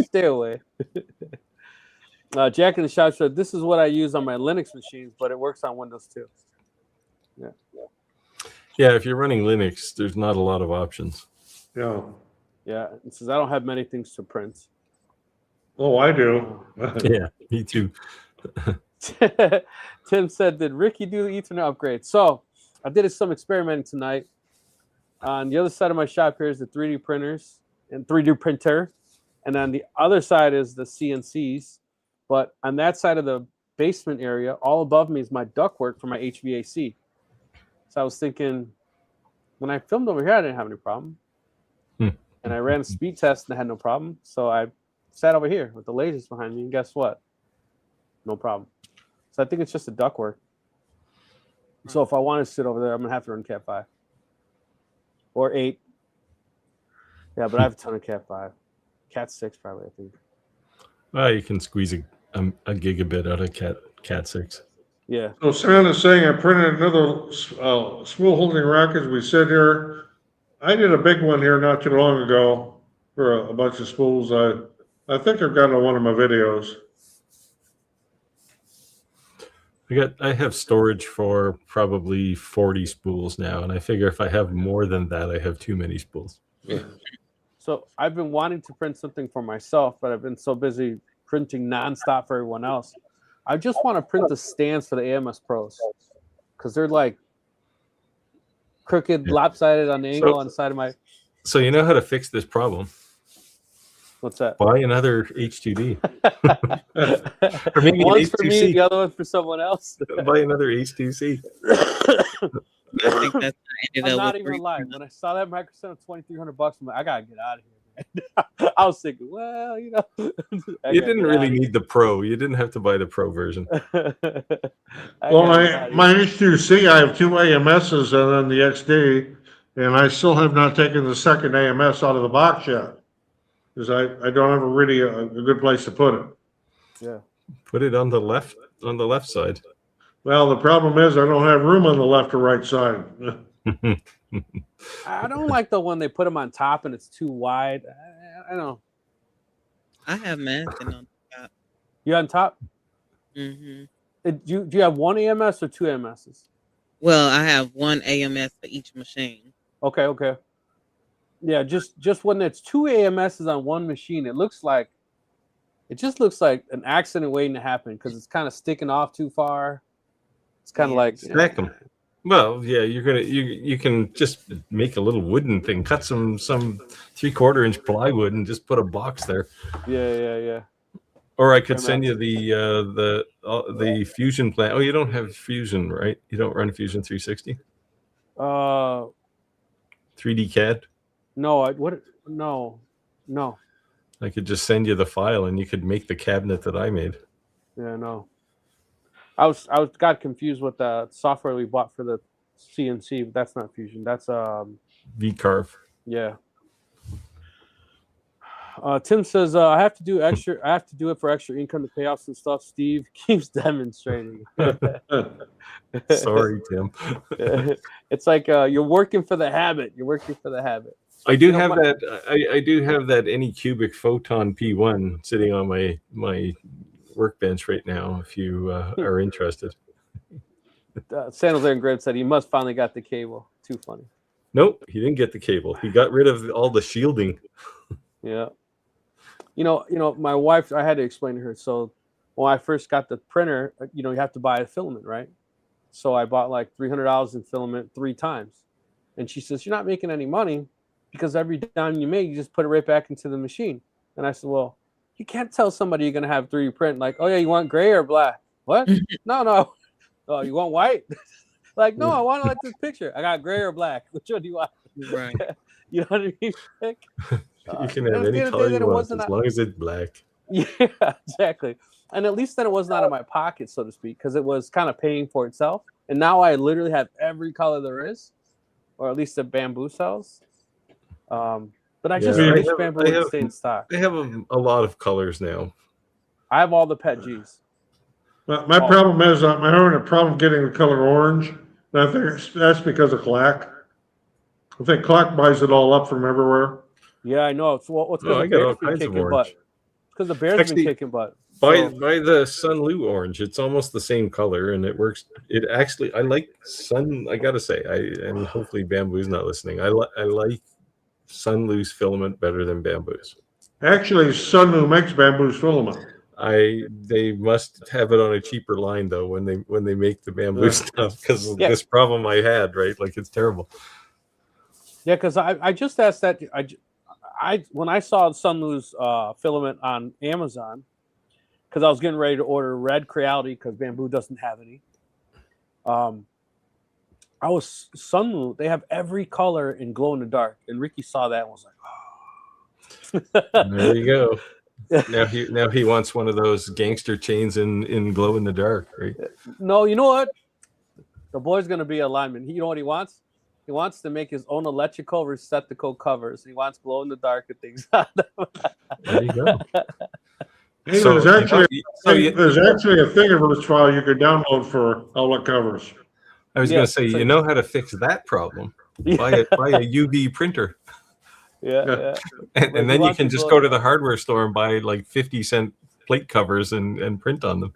Stay away. Jack in the shop said, "This is what I use on my Linux machines, but it works on Windows too." Yeah. Yeah, if you're running Linux, there's not a lot of options. Yeah. Yeah. It says I don't have many things to print. Oh, I do. Yeah, me too. Tim said, "Did Ricky do the Ethernet upgrade?" So I did some experimenting tonight. On the other side of my shop here is the 3D printers and 3D printer, and on the other side is the CNCs. But on that side of the basement area, all above me is my ductwork for my HVAC. So I was thinking, when I filmed over here, I didn't have any problem. And I ran a speed test and I had no problem. So I sat over here with the lasers behind me, and guess what? No problem. So I think it's just a ductwork. So if I want to sit over there, I'm going to have to run Cat 5. Or 8. Yeah, but I have a ton of Cat 5. Cat 6 probably, I think. Well, you can squeeze a gigabit out of Cat 6. Yeah. So Santa's saying I printed another spool holding rack as we sit here. I did a big one here not too long ago for a bunch of spools. I think I've got on one of my videos. I have storage for probably 40 spools now, and I figure if I have more than that, I have too many spools. Yeah. So I've been wanting to print something for myself, but I've been so busy printing nonstop for everyone else. I just want to print the stands for the AMS Pros because they're like crooked, lopsided on the angle on the side of my. So you know how to fix this problem? What's that? Buy another H2D. Or maybe One's an for me, the other one's for someone else. Buy another H2C. I think that's I'm not even lying. When I saw that Micro Center $2,300, I'm like, I gotta get out of here, man. I was thinking, well, you know, you didn't really need the Pro. You didn't have to buy the Pro version. Well, my H2C, I have 2 AMSs and then the XD, and I still have not taken the second AMS out of the box yet because I don't have a good place to put it. Yeah. Put it on the left side. Well, the problem is I don't have room on the left or right side. I don't like the one they put them on top and it's too wide. I don't know. I have mine sitting on top. You on top? Hmm. Do you have one AMS or two AMSs? Well, I have one AMS for each machine. Okay. Yeah, just when it's two AMSs on one machine, it just looks like an accident waiting to happen because it's kind of sticking off too far. It's kind of Yeah. like Stack them. Well, yeah, you can just make a little wooden thing, cut some 3/4 inch plywood, and just put a box there. Yeah. Or I could Fair send enough. you the Fusion plan. Oh, you don't have Fusion, right? You don't run Fusion 360, Uh, 3D CAD. no, no. I could just send you the file, and you could make the cabinet that I made. Yeah, no. I got confused with the software we bought for the CNC, but that's not Fusion. That's V-carve. yeah. Tim says I have to do extra. I have to do it for extra income to pay off some stuff. Steve keeps demonstrating. Sorry, Tim. It's like you're working for the habit. You're working for the habit. I do have that. I do have that Anycubic Photon P1 sitting on my workbench right now. If you are interested. San Jose and Grid said he must finally got the cable. Too funny. Nope, he didn't get the cable. He got rid of all the shielding. Yeah. You know, my wife, I had to explain to her. So when I first got the printer, you have to buy a filament, right? So I bought like $300 in filament 3 times. And she says, you're not making any money because every dime you make, you just put it right back into the machine. And I said, well, you can't tell somebody you're going to have 3D print. Like, oh yeah, you want gray or black? What? No. Oh, you want white? Like, no, I want like this picture. I got gray or black. Which one do you want? Right. You know what I mean? You can have any color you want as long as it's black. Yeah, exactly. And at least then it wasn't out of my pocket, so to speak, because it was kind of paying for itself. And now I literally have every color there is, or at least the bamboo sells. But I just wish bamboo would stay in stock. They have a lot of colors now. I have all the PET Gs. My problem is I'm having a problem getting the color orange. And I think that's because of Clack. I think Clack buys it all up from everywhere. Yeah, I know. It's because I got all kinds of orange. It's because the Bears been kicking butt. Buy the Sunlu orange. It's almost the same color, and it works. It actually, I like Sun. I gotta say, and hopefully Bamboo's not listening. I like Sunlu's filament better than Bamboo's. Actually, Sunlu makes Bamboo's filament. They must have it on a cheaper line though when they make the bamboo stuff because of this problem I had, right? Like it's terrible. Yeah, because I just asked that when I saw Sunlu's filament on Amazon, because I was getting ready to order red Creality because Bamboo doesn't have any. Sunlu, they have every color in glow in the dark, and Ricky saw that and was like, oh. There you go. Now he wants one of those gangster chains in glow in the dark, right? No, you know what? The boy's gonna be a lineman. You know what he wants? He wants to make his own electrical receptacle covers. He wants glow in the dark and things. There you go. Hey, there's actually a Thingiverse file you could download for outlet covers. I was going to say, you know how to fix that problem. Buy a UV printer. Yeah. And then you can just go to the hardware store and buy like 50-cent plate covers and print on them.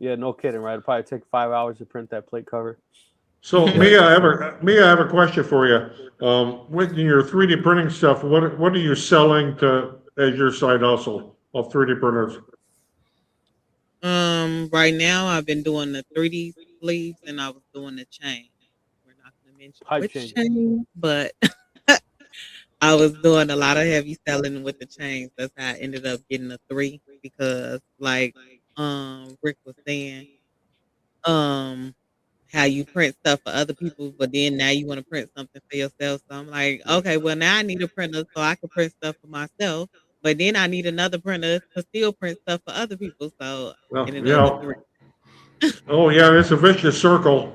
Yeah, no kidding, right? It'll probably take 5 hours to print that plate cover. So Mia, I have a question for you. With your 3D printing stuff, what are you selling as your side hustle of 3D printers? Right now I've been doing the 3D sleeves and I was doing the chain. We're not going to mention which chain, but I was doing a lot of heavy selling with the chains. That's how I ended up getting a 3 because, like Rick was saying, how you print stuff for other people, but then now you want to print something for yourself. So I'm like, okay, well now I need a printer so I can print stuff for myself, but then I need another printer to still print stuff for other people. So oh yeah, it's a vicious circle.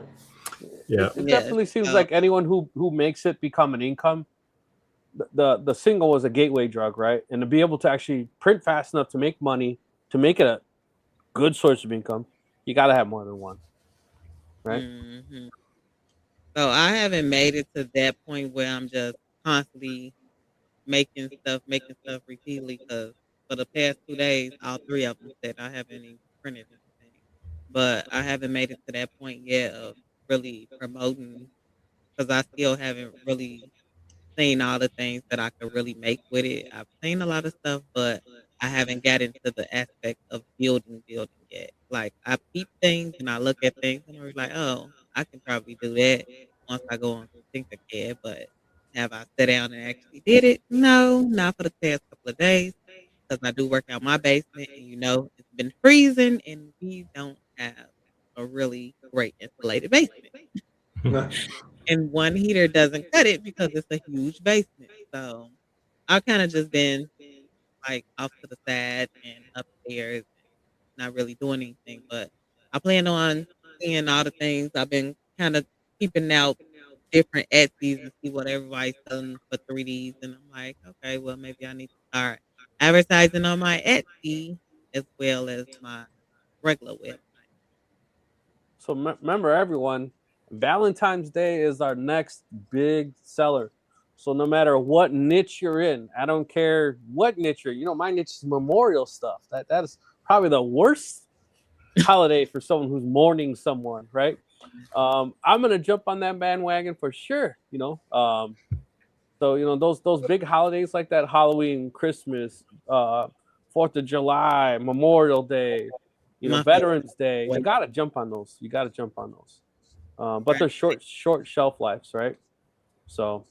Yeah, it definitely seems like anyone who makes it become an income. The single was a gateway drug, right? And to be able to actually print fast enough to make money, to make it a good source of income, you got to have more than one, right? Mm-hmm. So I haven't made it to that point where I'm just constantly making stuff repeatedly because for the past 2 days, all 3 of them said I haven't even printed anything. but I haven't made it to that point yet of really promoting because I still haven't really seen all the things that I could really make with it. I've seen a lot of stuff, but I haven't got into the aspect of building yet. Like I peep things and I look at things and I'm like, oh, I can probably do that once I go on Tinkercad. But have I sat down and actually did it? No, not for the past couple of days because I do work out my basement and it's been freezing and we don't have a really great insulated basement. And one heater doesn't cut it because it's a huge basement. So I've kind of just been like off to the side and upstairs, not really doing anything. But I plan on seeing all the things. I've been kind of keeping out different Etsy's and see what everybody's selling for 3Ds. And I'm like, okay, well, maybe I need to start advertising on my Etsy as well as my regular website. So remember, everyone, Valentine's Day is our next big seller. So no matter what niche you're in, I don't care what niche you're. My niche is memorial stuff. That is probably the worst holiday for someone who's mourning someone, right? I'm gonna jump on that bandwagon for sure. So those big holidays like that, Halloween, Christmas, 4th of July, Memorial Day, My Veterans Day. You favorite. gotta jump on those. But they're short shelf lives, right? So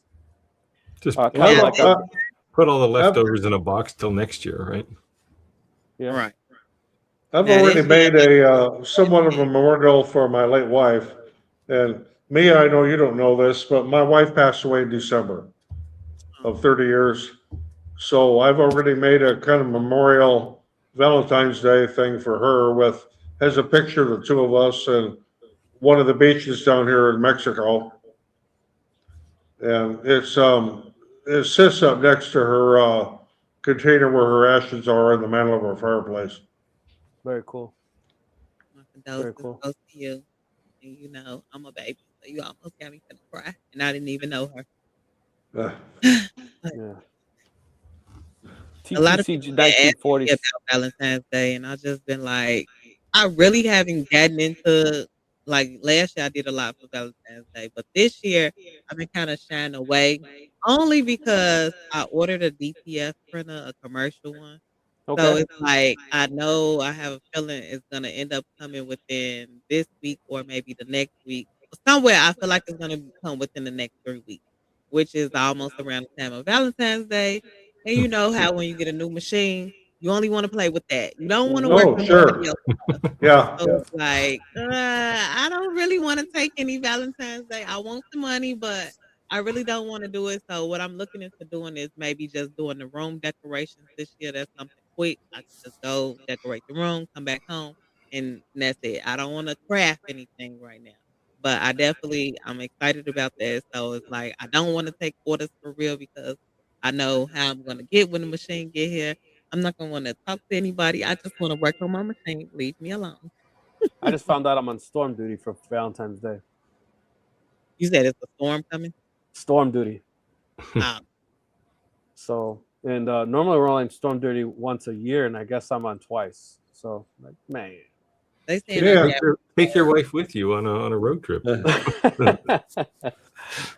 Just kind Well, of like put all the leftovers in a box till next year, right? yeah. Right. I've Now, already this year, made a somewhat of a memorial for my late wife. And me, I know you don't know this, but my wife passed away in December of 30 years. So I've already made a kind of memorial Valentine's Day thing for her with has a picture of the two of us and one of the beaches down here in Mexico. And it sits up next to her container where her ashes are in the mantle of her fireplace. Very cool. my Very condolences cool. goes to you. And I'm a baby, so you almost got me to cry, and I didn't even know her. Uh, But Yeah. a lot of TTC people been asking me 1940s. about Valentine's Day, and I just been like, I really haven't gotten into like last year. I did a lot for Valentine's Day, but this year I've been kind of shying away, only because I ordered a DTF printer, a commercial one. So Okay. it's like I know I have a feeling it's gonna end up coming within this week or maybe the next week. Somewhere I feel like it's gonna come within the next 3 weeks, which is almost around the time of Valentine's Day. And you know how when you get a new machine, you only want to play with that. You don't want to work oh, on sure. nobody else. Yeah. So it's like, I don't really want to take any Valentine's Day. I want the money, but I really don't want to do it. So what I'm looking into doing is maybe just doing the room decorations this year. That's something quick. I can just go decorate the room, come back home, and that's it. I don't want to craft anything right now. But I'm excited about that. So it's like I don't want to take orders for real because I know how I'm gonna get when the machine get here. I'm not gonna want to talk to anybody. I just want to work on my machine. Leave me alone. I just found out I'm on storm duty for Valentine's Day. You said it's a storm coming. Storm duty. Ah, So and normally we're only on storm duty once a year, and I guess I'm on twice. So like, man. they saying Yeah. Take your wife with you on a road trip.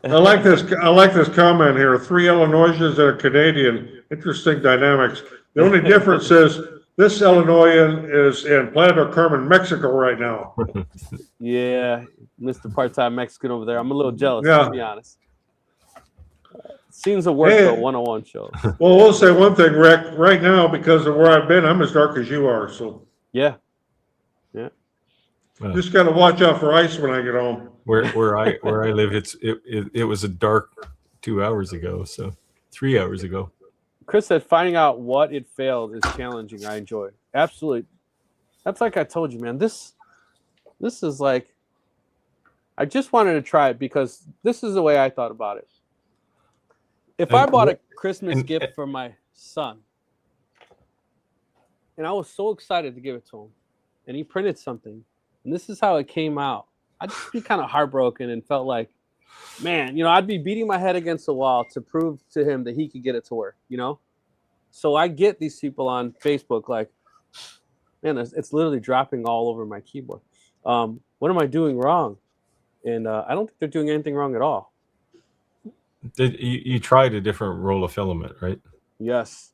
I like this. I like this comment here. 3 Illinoisans and a Canadian. Interesting dynamics. The only difference is this Illinoisan is in Playa del Carmen, Mexico, right now. Yeah, Mr. Part-time Mexican over there. I'm a little jealous, Yeah. to be honest. Scenes of work, Hey. though, 101 shows. Well, we'll say one thing, Rick. Right now, because of where I've been, I'm as dark as you are. So Yeah. just got to watch out for ice when I get home. Where I live, it was a dark 2 hours ago, so 3 hours ago. Chris said finding out what it failed is challenging. I enjoy it. Absolutely. That's like I told you, man. This is like, I just wanted to try it because this is the way I thought about it. If I bought a Christmas gift for my son, and I was so excited to give it to him, and he printed something, and this is how it came out, I'd just be kind of heartbroken and felt like, man, I'd be beating my head against the wall to prove to him that he could get it to work, So I get these people on Facebook like, man, it's literally dropping all over my keyboard. What am I doing wrong? And I don't think they're doing anything wrong at all. You tried a different roll of filament, right? Yes.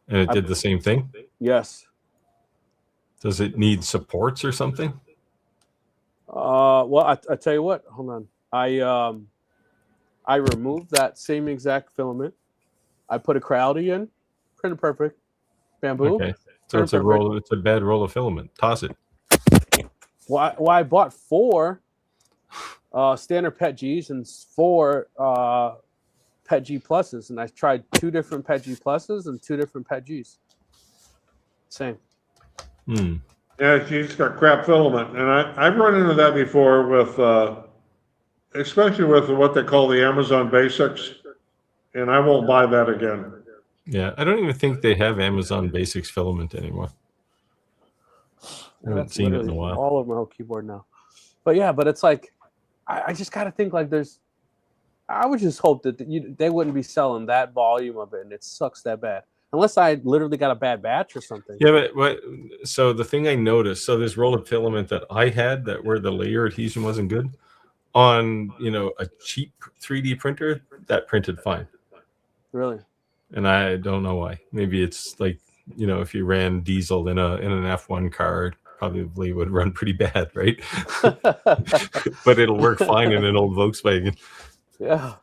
And it did the same thing? Yes. Does it need supports or something? Well, I tell you what. Hold on. I removed that same exact filament. I put a Crowdy in. Printed perfect. Bamboo. Okay. So it's a roll. It's a bad roll of filament. Toss it. Well, I bought 4 standard PET Gs and 4 PET G pluses, and I tried 2 different PET G pluses and 2 different PET Gs. Same. Yeah, she's got crap filament, and I've run into that before with, especially with what they call the Amazon Basics, and I won't buy that again. Yeah, I don't even think they have Amazon Basics filament anymore. I haven't seen it in a while. All over my whole keyboard now. But yeah, but it's like, I just got to think like I would just hope that they wouldn't be selling that volume of it, and it sucks that bad. Unless I literally got a bad batch or something. Yeah, but so the thing I noticed, so this roll of filament that I had, that where the layer adhesion wasn't good, on a cheap 3D printer, that printed fine. Really? And I don't know why. Maybe it's like, if you ran diesel in an F1 car, it probably would run pretty bad, right? But it'll work fine in an old Volkswagen. Yeah.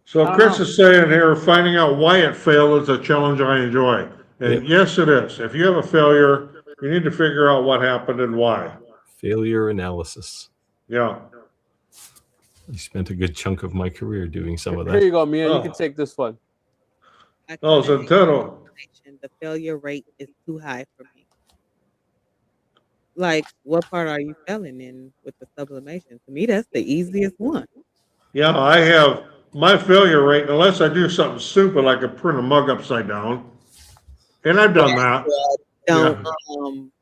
So Chris is saying here, finding out why it failed is a challenge I enjoy. And yes, it is. If you have a failure, you need to figure out what happened and why. Failure analysis. Yeah. I spent a good chunk of my career doing some of that. Here you go, Mia. You can take this one. Oh, Zenteno. The failure rate is too high for me. Like, what part are you failing in with the sublimation? To me, that's the easiest one. Yeah, I have my failure rate, unless I do something stupid like I print a mug upside down. And I've done that. Don't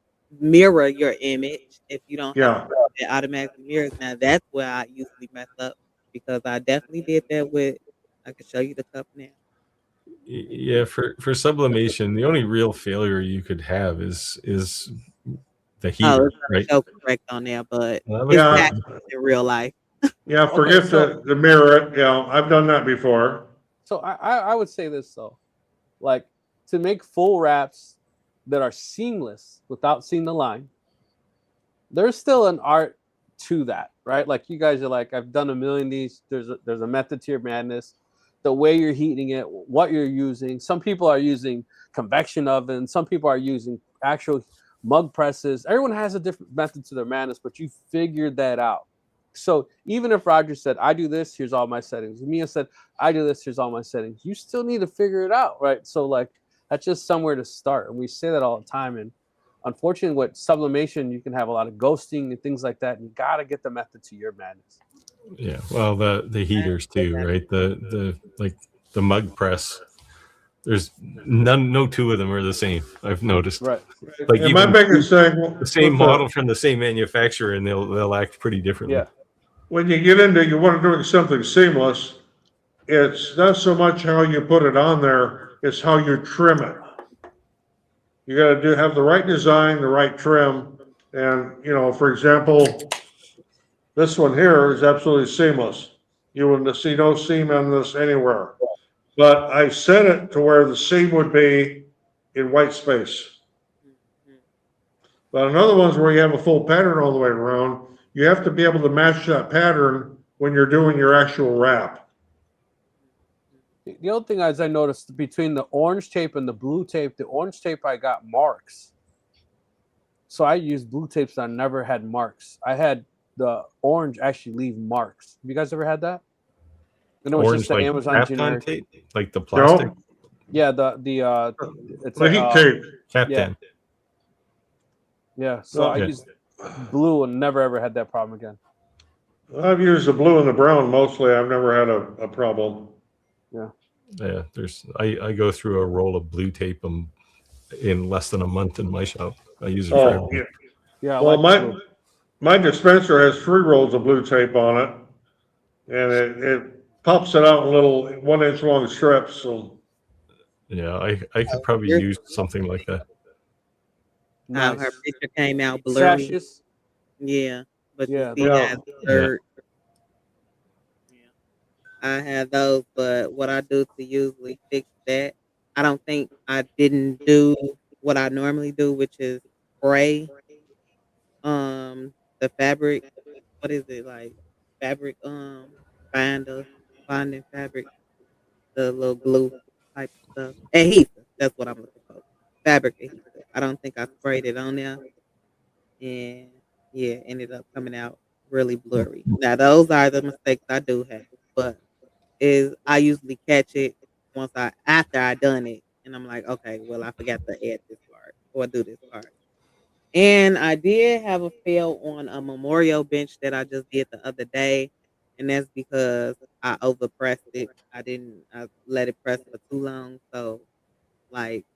mirror your image if you don't have it automatically mirrors. Now, that's where I usually mess up, because I definitely did that with, I can show you the cup now. Yeah, for sublimation, the only real failure you could have is the heater, right? So correct on there, but yeah, in real life. Yeah, forget the mirror it. Yeah, I've done that before. So I would say this though, like, to make full wraps that are seamless without seeing the line, there's still an art to that, right? Like, you guys are like, I've done a million of these. There's a method to your madness. The way you're heating it, what you're using. Some people are using convection ovens. Some people are using actual mug presses. Everyone has a different method to their madness, but you figured that out. So even if Roger said, I do this, here's all my settings. Mia said, I do this, here's all my settings. You still need to figure it out, right? So, like, that's just somewhere to start. And we say that all the time. And unfortunately, with sublimation, you can have a lot of ghosting and things like that. And you got to get the method to your madness. Yeah, well, the heaters too, right? The mug press. There's no two of them are the same. I've noticed. Right. Like, my biggest thing, the same model from the same manufacturer, and they'll act pretty differently. Yeah. When you get into you want to do something seamless, it's not so much how you put it on there; it's how you trim it. You got to have the right design, the right trim, and for example, this one here is absolutely seamless. You will see no seam on this anywhere. But I set it to where the seam would be in white space. But another one's where you have a full pattern all the way around. You have to be able to match that pattern when you're doing your actual wrap. The other thing is, I noticed between the orange tape and the blue tape, the orange tape, I got marks. So I used blue tapes that I never had marks. I had the orange actually leave marks. Have you guys ever had that? I know Orange, it's just the Amazon generic tape, like the plastic. Yeah, the heat tape. Captain. Yeah. So I used blue and never ever had that problem again. I've used the blue and the brown mostly. I've never had a problem. Yeah. Yeah. I go through a roll of blue tape in less than a month in my shop. I use it for everything. Yeah. Well, my dispenser has 3 rolls of blue tape on it, and it pops it out in little 1-inch long strips. So yeah, I could probably use something like that. Nice. Her picture came out blurry. Yeah, but you Yeah, see, Yeah. as third, yeah, I have those. But what I do to usually fix that, I don't think I didn't do what I normally do, which is spray the fabric. What is it like? Fabric binder, bonding fabric, the little glue type stuff. Adhesive. That's what I'm looking for. Fabric adhesive. I don't think I sprayed it on there, and yeah, ended up coming out really blurry. Now those are the mistakes I do have, but is I usually catch it once I after I done it, and I'm like, okay, well I forgot to add this part or do this part. And I did have a fail on a memorial bench that I just did the other day, and that's because I overpressed it. I let it press for too long, so like,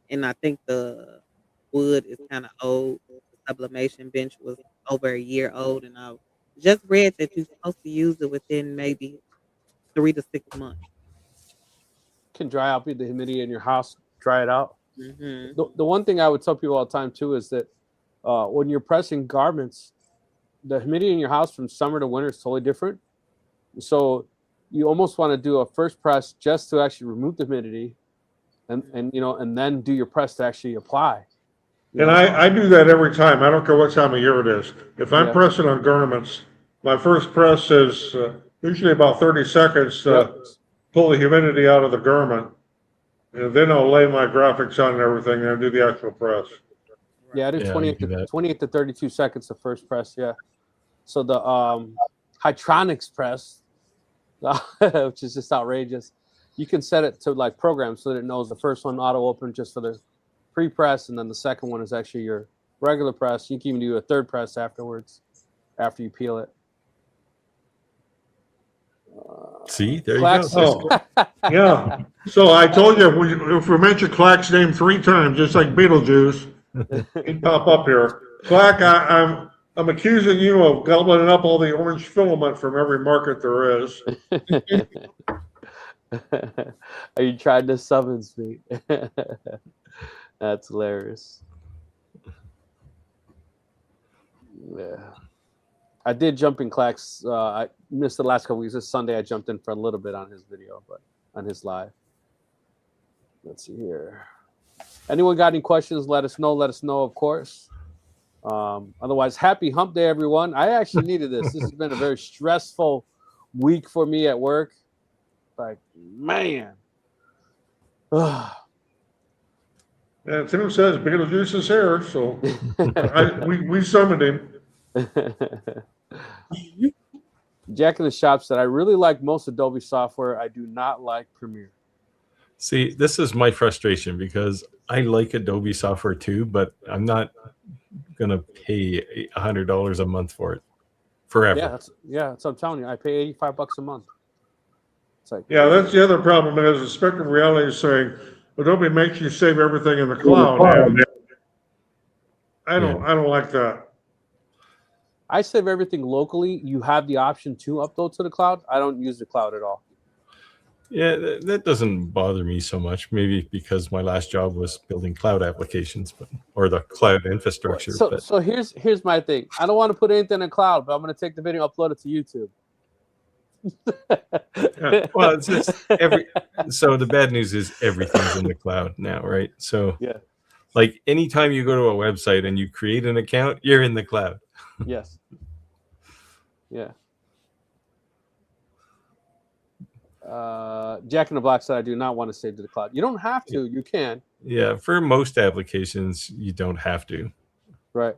and I think the wood is kind of old. The sublimation bench was over a year old, and I just read that you're supposed to use it within maybe 3 to 6 months. can dry out, be the humidity in your house, dry it out. Hmm. The one thing I would tell people all the time too is that when you're pressing garments, the humidity in your house from summer to winter is totally different. So you almost want to do a first press just to actually remove the humidity, and and then do your press to actually apply. And I do that every time. I don't care what time of year it is. If I'm Yeah. pressing on garments, my first press is usually about 30 seconds to Yep. pull the humidity out of the garment. And then I'll lay my graphics on and everything and do the actual press. Yeah, I do Yeah, I 28 do to that. 28 to 32 seconds the first press. Yeah. So the Hytronics press, which is just outrageous. You can set it to like program so that it knows the first one auto open just for the pre-press, and then the second one is actually your regular press. You can even do a third press afterwards, after you peel it. See, there Clax- you go. Oh, yeah. So I told you, if we mention Clack's name 3 times, just like Beetlejuice, he'd pop up here. Clack, I'm accusing you of gobbling up all the orange filament from every market there is. Are you trying to summons me? That's hilarious. Yeah. I did jump in Clax. I missed the last couple weeks. This Sunday I jumped in for a little bit on his video, but on his live. Let's see here. Anyone got any questions? Let us know. Let us know, of course. Otherwise, happy hump day, everyone. I actually needed this. This has been a very stressful week for me at work. Like, man. And Tim says Beetlejuice is here, so we summoned him. Jack in the Shop said, I really like most Adobe software. I do not like Premiere. See, this is my frustration because I like Adobe software too, but I'm not gonna pay $100 a month for it forever. Yeah, that's what I'm telling you. I pay $85 a month. It's like, Yeah, that's the other problem is the Spectrum Reality is saying Adobe makes you save everything in the cloud. And I don't like that. I save everything locally. You have the option to upload to the cloud. I don't use the cloud at all. Yeah, that doesn't bother me so much. Maybe because my last job was building cloud applications, or the cloud infrastructure. So here's my thing. I don't want to put anything in the cloud, but I'm going to take the video, upload it to YouTube. Yeah. Well, it's just so the bad news is everything's in the cloud now, right? So yeah, like anytime you go to a website and you create an account, you're in the cloud. Yes. Yeah. Jack in the Black said, I do not want to save to the cloud. You don't have to. You can. Yeah, for most applications, you don't have to. Right.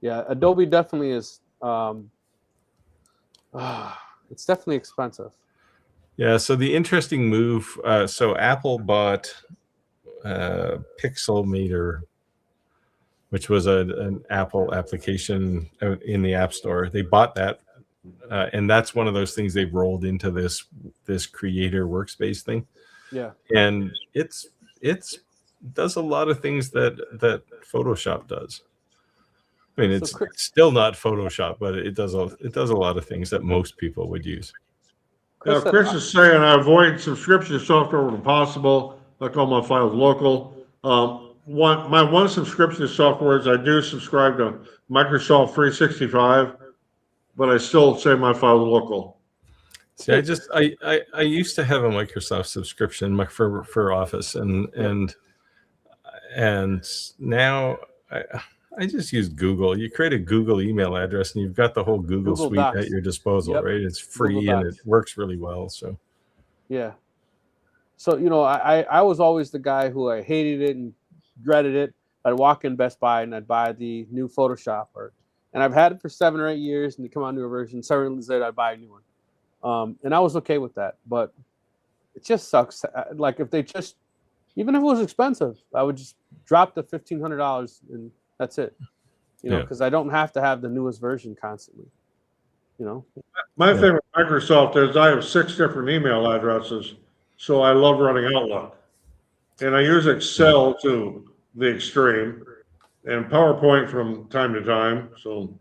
Yeah, Adobe definitely is. It's definitely expensive. Yeah, so the interesting move. So Apple bought Pixelmator, which was an Apple application in the App Store. They bought that, and that's one of those things they've rolled into this creator workspace thing. Yeah, and it's does a lot of things that Photoshop does. I mean, it's still not Photoshop, but it does a lot of things that most people would use. Now, Chris is saying I avoid subscription software when possible. I call my files local. my one subscription to software is I do subscribe to Microsoft 365, but I still save my files local. See, I used to have a Microsoft subscription for Office, and now I just use Google. You create a Google email address, and you've got the whole Google Suite Docs. at your disposal, Yep. right? It's free and it works really well. So yeah. So I was always the guy who I hated it and dreaded it. I'd walk in Best Buy and I'd buy the new Photoshop, and I've had it for 7 or 8 years, and they come out new version. 7 years later, I'd buy a new one, and I was okay with that. But it just sucks. Like if they just, even if it was expensive, I would just drop the $1,500 and that's it. Because I don't have to have the newest version constantly. My favorite Microsoft is I have 6 different email addresses, so I love running Outlook, and I use Excel to the extreme, and PowerPoint from time to time. So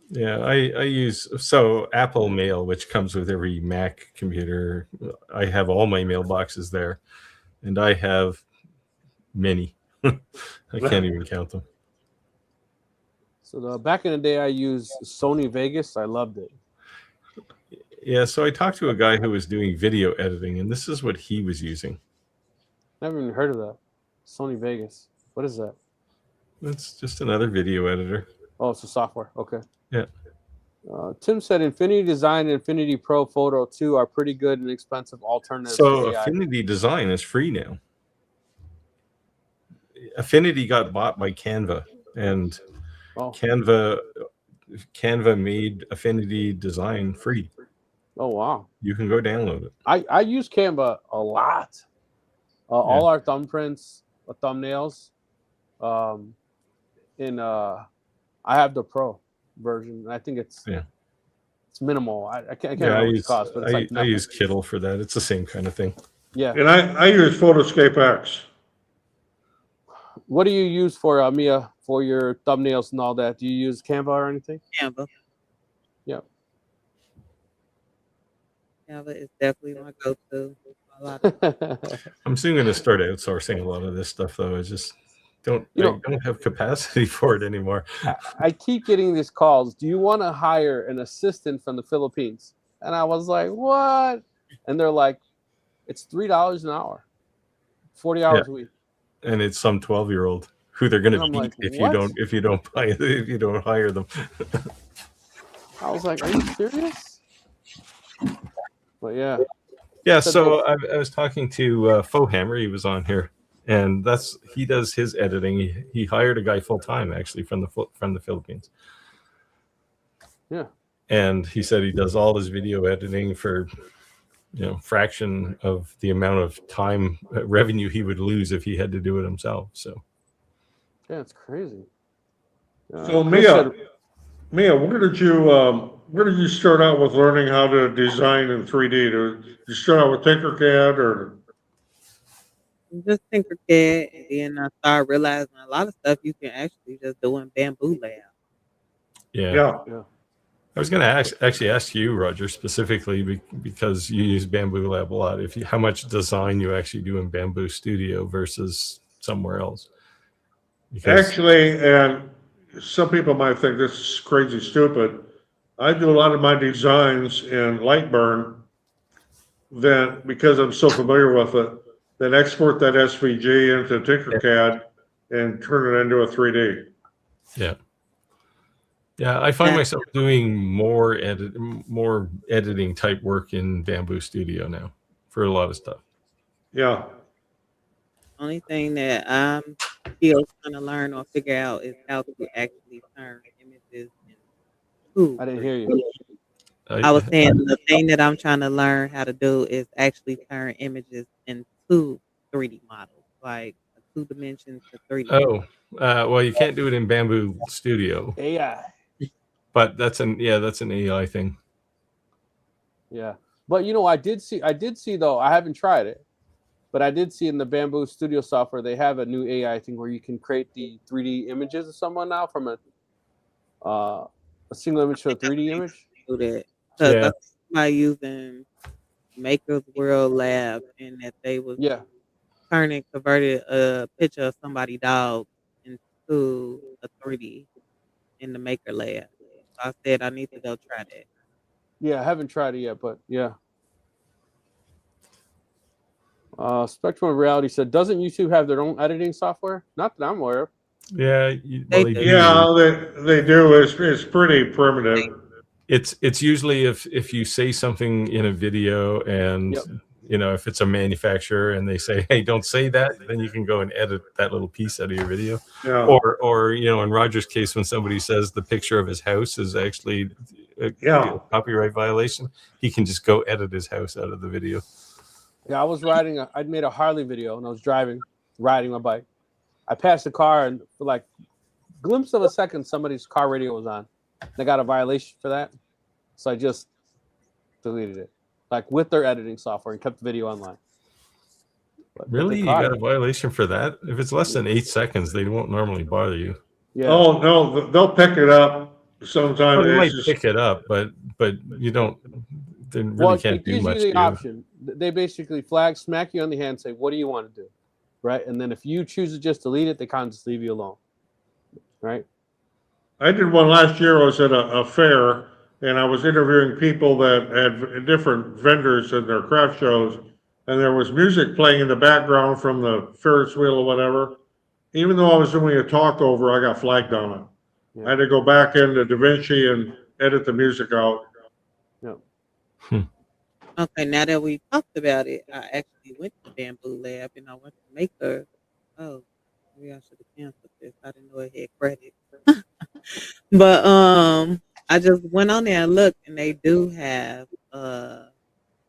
yeah, I use Apple Mail, which comes with every Mac computer. I have all my mailboxes there, and I have many. I can't even count them. So back in the day, I used Sony Vegas. I loved it. Yeah, so I talked to a guy who was doing video editing, and this is what he was using. Never even heard of that. Sony Vegas. What is that? It's just another video editor. Oh, it's a software. Okay. Yeah. Tim said Infinity Design and Infinity Pro Photo 2 are pretty good and expensive alternatives. So to AI. Affinity Design is free now. Affinity got bought by Canva, and Canva made Affinity Design free. Oh wow! You can go download it. I use Canva a lot. All our thumbprints, thumbnails. I have the Pro version. I think it's minimal. I can't remember what it costs, but it's I use Kittle for that. It's the same kind of thing. Yeah. And I use Photoscape X. What do you use for Mia for your thumbnails and all that? Do you use Canva or anything? Canva. Yeah. Canva is definitely my go-to. I'm soon going to start outsourcing a lot of this stuff, though. I just don't have capacity for it anymore. I keep getting these calls. Do you want to hire an assistant from the Philippines? And I was like, what? And they're like, it's $3 an hour, 40 hours a week. And it's some 12-year-old who they're going to beat like, if you don't hire them. I was like, are you serious? But yeah. Yeah, so I was talking to Fohammer. He was on here, and he does his editing. He hired a guy full time actually from the Philippines. Yeah, and he said he does all his video editing for fraction of the amount of time revenue he would lose if he had to do it himself. So yeah, it's crazy. So Mia, where did you start out with learning how to design in 3D? Did you start out with Tinkercad or? Just Tinkercad, and then I started realizing a lot of stuff you can actually just do in Bamboo Lab. Yeah. I was going to actually ask you, Roger, specifically because you use Bamboo Lab a lot. How much design you actually do in Bamboo Studio versus somewhere else? Actually, and some people might think this is crazy stupid. I do a lot of my designs in Lightburn. Then, because I'm so familiar with it, then export that SVG into Tinkercad and turn it into a 3D. Yeah. Yeah, I find myself doing more editing type work in Bamboo Studio now for a lot of stuff. Yeah. Only thing that I'm still trying to learn or figure out is how to actually turn images into. I didn't hear you. I was saying the thing that I'm trying to learn how to do is actually turn images into 3D models, like 2 dimensions to 3D. Oh, well, you can't do it in Bamboo Studio. AI. But that's an AI thing. Yeah, but I did see though. I haven't tried it, but I did see in the Bamboo Studio software they have a new AI thing where you can create the 3D images of someone now from a single image to a 3D image. Do that because by using Maker's World Lab, and that they was converted a picture of somebody's dog into a 3D in the Maker Lab. So I said I need to go try that. Yeah, I haven't tried it yet, but yeah. Spectrum of Reality said, doesn't YouTube have their own editing software? Not that I'm aware of. Yeah, well, they do. Yeah, they do. It's pretty primitive. It's usually if you say something in a video and if it's a manufacturer and they say, hey, don't say that, then you can go and edit that little piece out of your video. Yeah. Or in Roger's case, when somebody says the picture of his house is actually a copyright violation, he can just go edit his house out of the video. Yeah, I'd made a Harley video and I was riding my bike. I passed a car and for like glimpse of a second, somebody's car radio was on. They got a violation for that. So I just deleted it, like with their editing software, and kept the video online. But really? You got a violation for that? If it's less than 8 seconds, they won't normally bother you. Yeah. Oh, no, they'll pick it up sometime. They might pick it up, but you don't. They really can't do much. The option. They basically smack you on the hand, and say, "What do you want to do?" Right, and then if you choose to just delete it, they kind of just leave you alone. Right. I did one last year. I was at a fair, and I was interviewing people that had different vendors in their craft shows, and there was music playing in the background from the Ferris wheel or whatever. Even though I was doing a talk over, I got flagged on it. Yeah. I had to go back into DaVinci and edit the music out. Yep. Okay, now that we talked about it, I actually went to Bamboo Lab and I went to Maker. Oh, maybe I should have canceled this. I didn't know it had credit. But I just went on there and looked, and they do have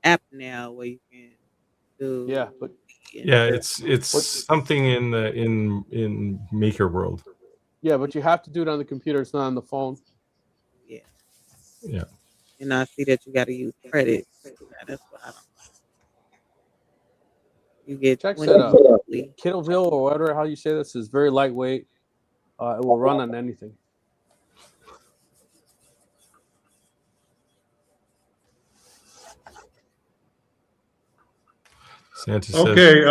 app now where you can do. Yeah, but it's something in Maker World. Yeah, but you have to do it on the computer. It's not on the phone. Yeah. Yeah. And I see that you got to use credit. That's what I don't like. You get check that out. Kittleville or whatever how you say this is very lightweight. It will run on anything. Santa says, okay.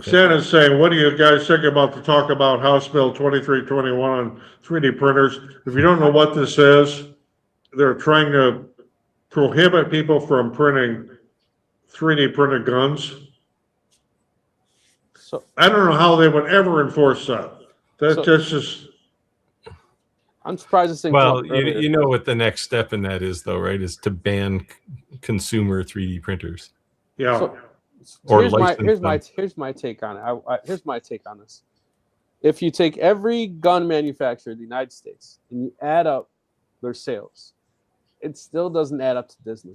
Santa's saying, what do you guys think about the talk about House Bill 2321 on 3D printers? If you don't know what this is, they're trying to prohibit people from printing 3D printed guns. So I don't know how they would ever enforce that. That's just. I'm surprised this thing. Well, you know what the next step in that is, though, right? Is to ban consumer 3D printers. Yeah. So or here's my take on it. Here's my take on this. If you take every gun manufacturer in the United States and you add up their sales, it still doesn't add up to Disney.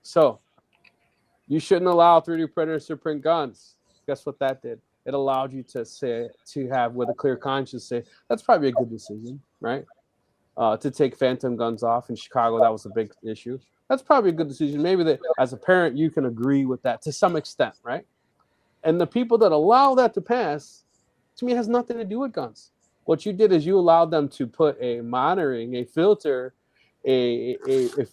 So you shouldn't allow 3D printers to print guns. Guess what that did? It allowed you to have with a clear conscience say that's probably a good decision, right? To take phantom guns off in Chicago, that was a big issue. That's probably a good decision. Maybe that as a parent you can agree with that to some extent, right? And the people that allow that to pass, to me, has nothing to do with guns. What you did is you allowed them to put a monitoring, a filter, a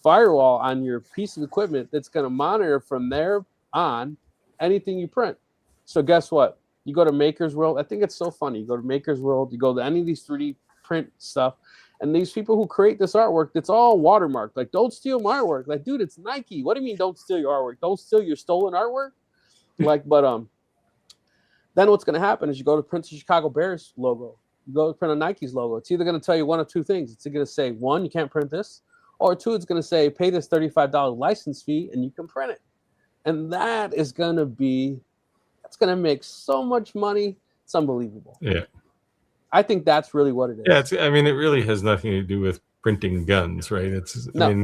firewall on your piece of equipment that's going to monitor from there on anything you print. So guess what? You go to Maker's World. I think it's so funny. You go to Maker's World. You go to any of these 3D print stuff. And these people who create this artwork, it's all watermarked. Like, don't steal my artwork. Like, dude, it's Nike. What do you mean don't steal your artwork? Don't steal your stolen artwork? Like, but then what's going to happen is you go to print the Chicago Bears logo. You go to print a Nike's logo. It's either going to tell you one of two things. It's going to say, one, you can't print this. Or two, it's going to say, pay this $35 license fee and you can print it. And that is going to be, that's going to make so much money. It's unbelievable. Yeah. I think that's really what it is. Yeah, it really has nothing to do with printing guns, right? I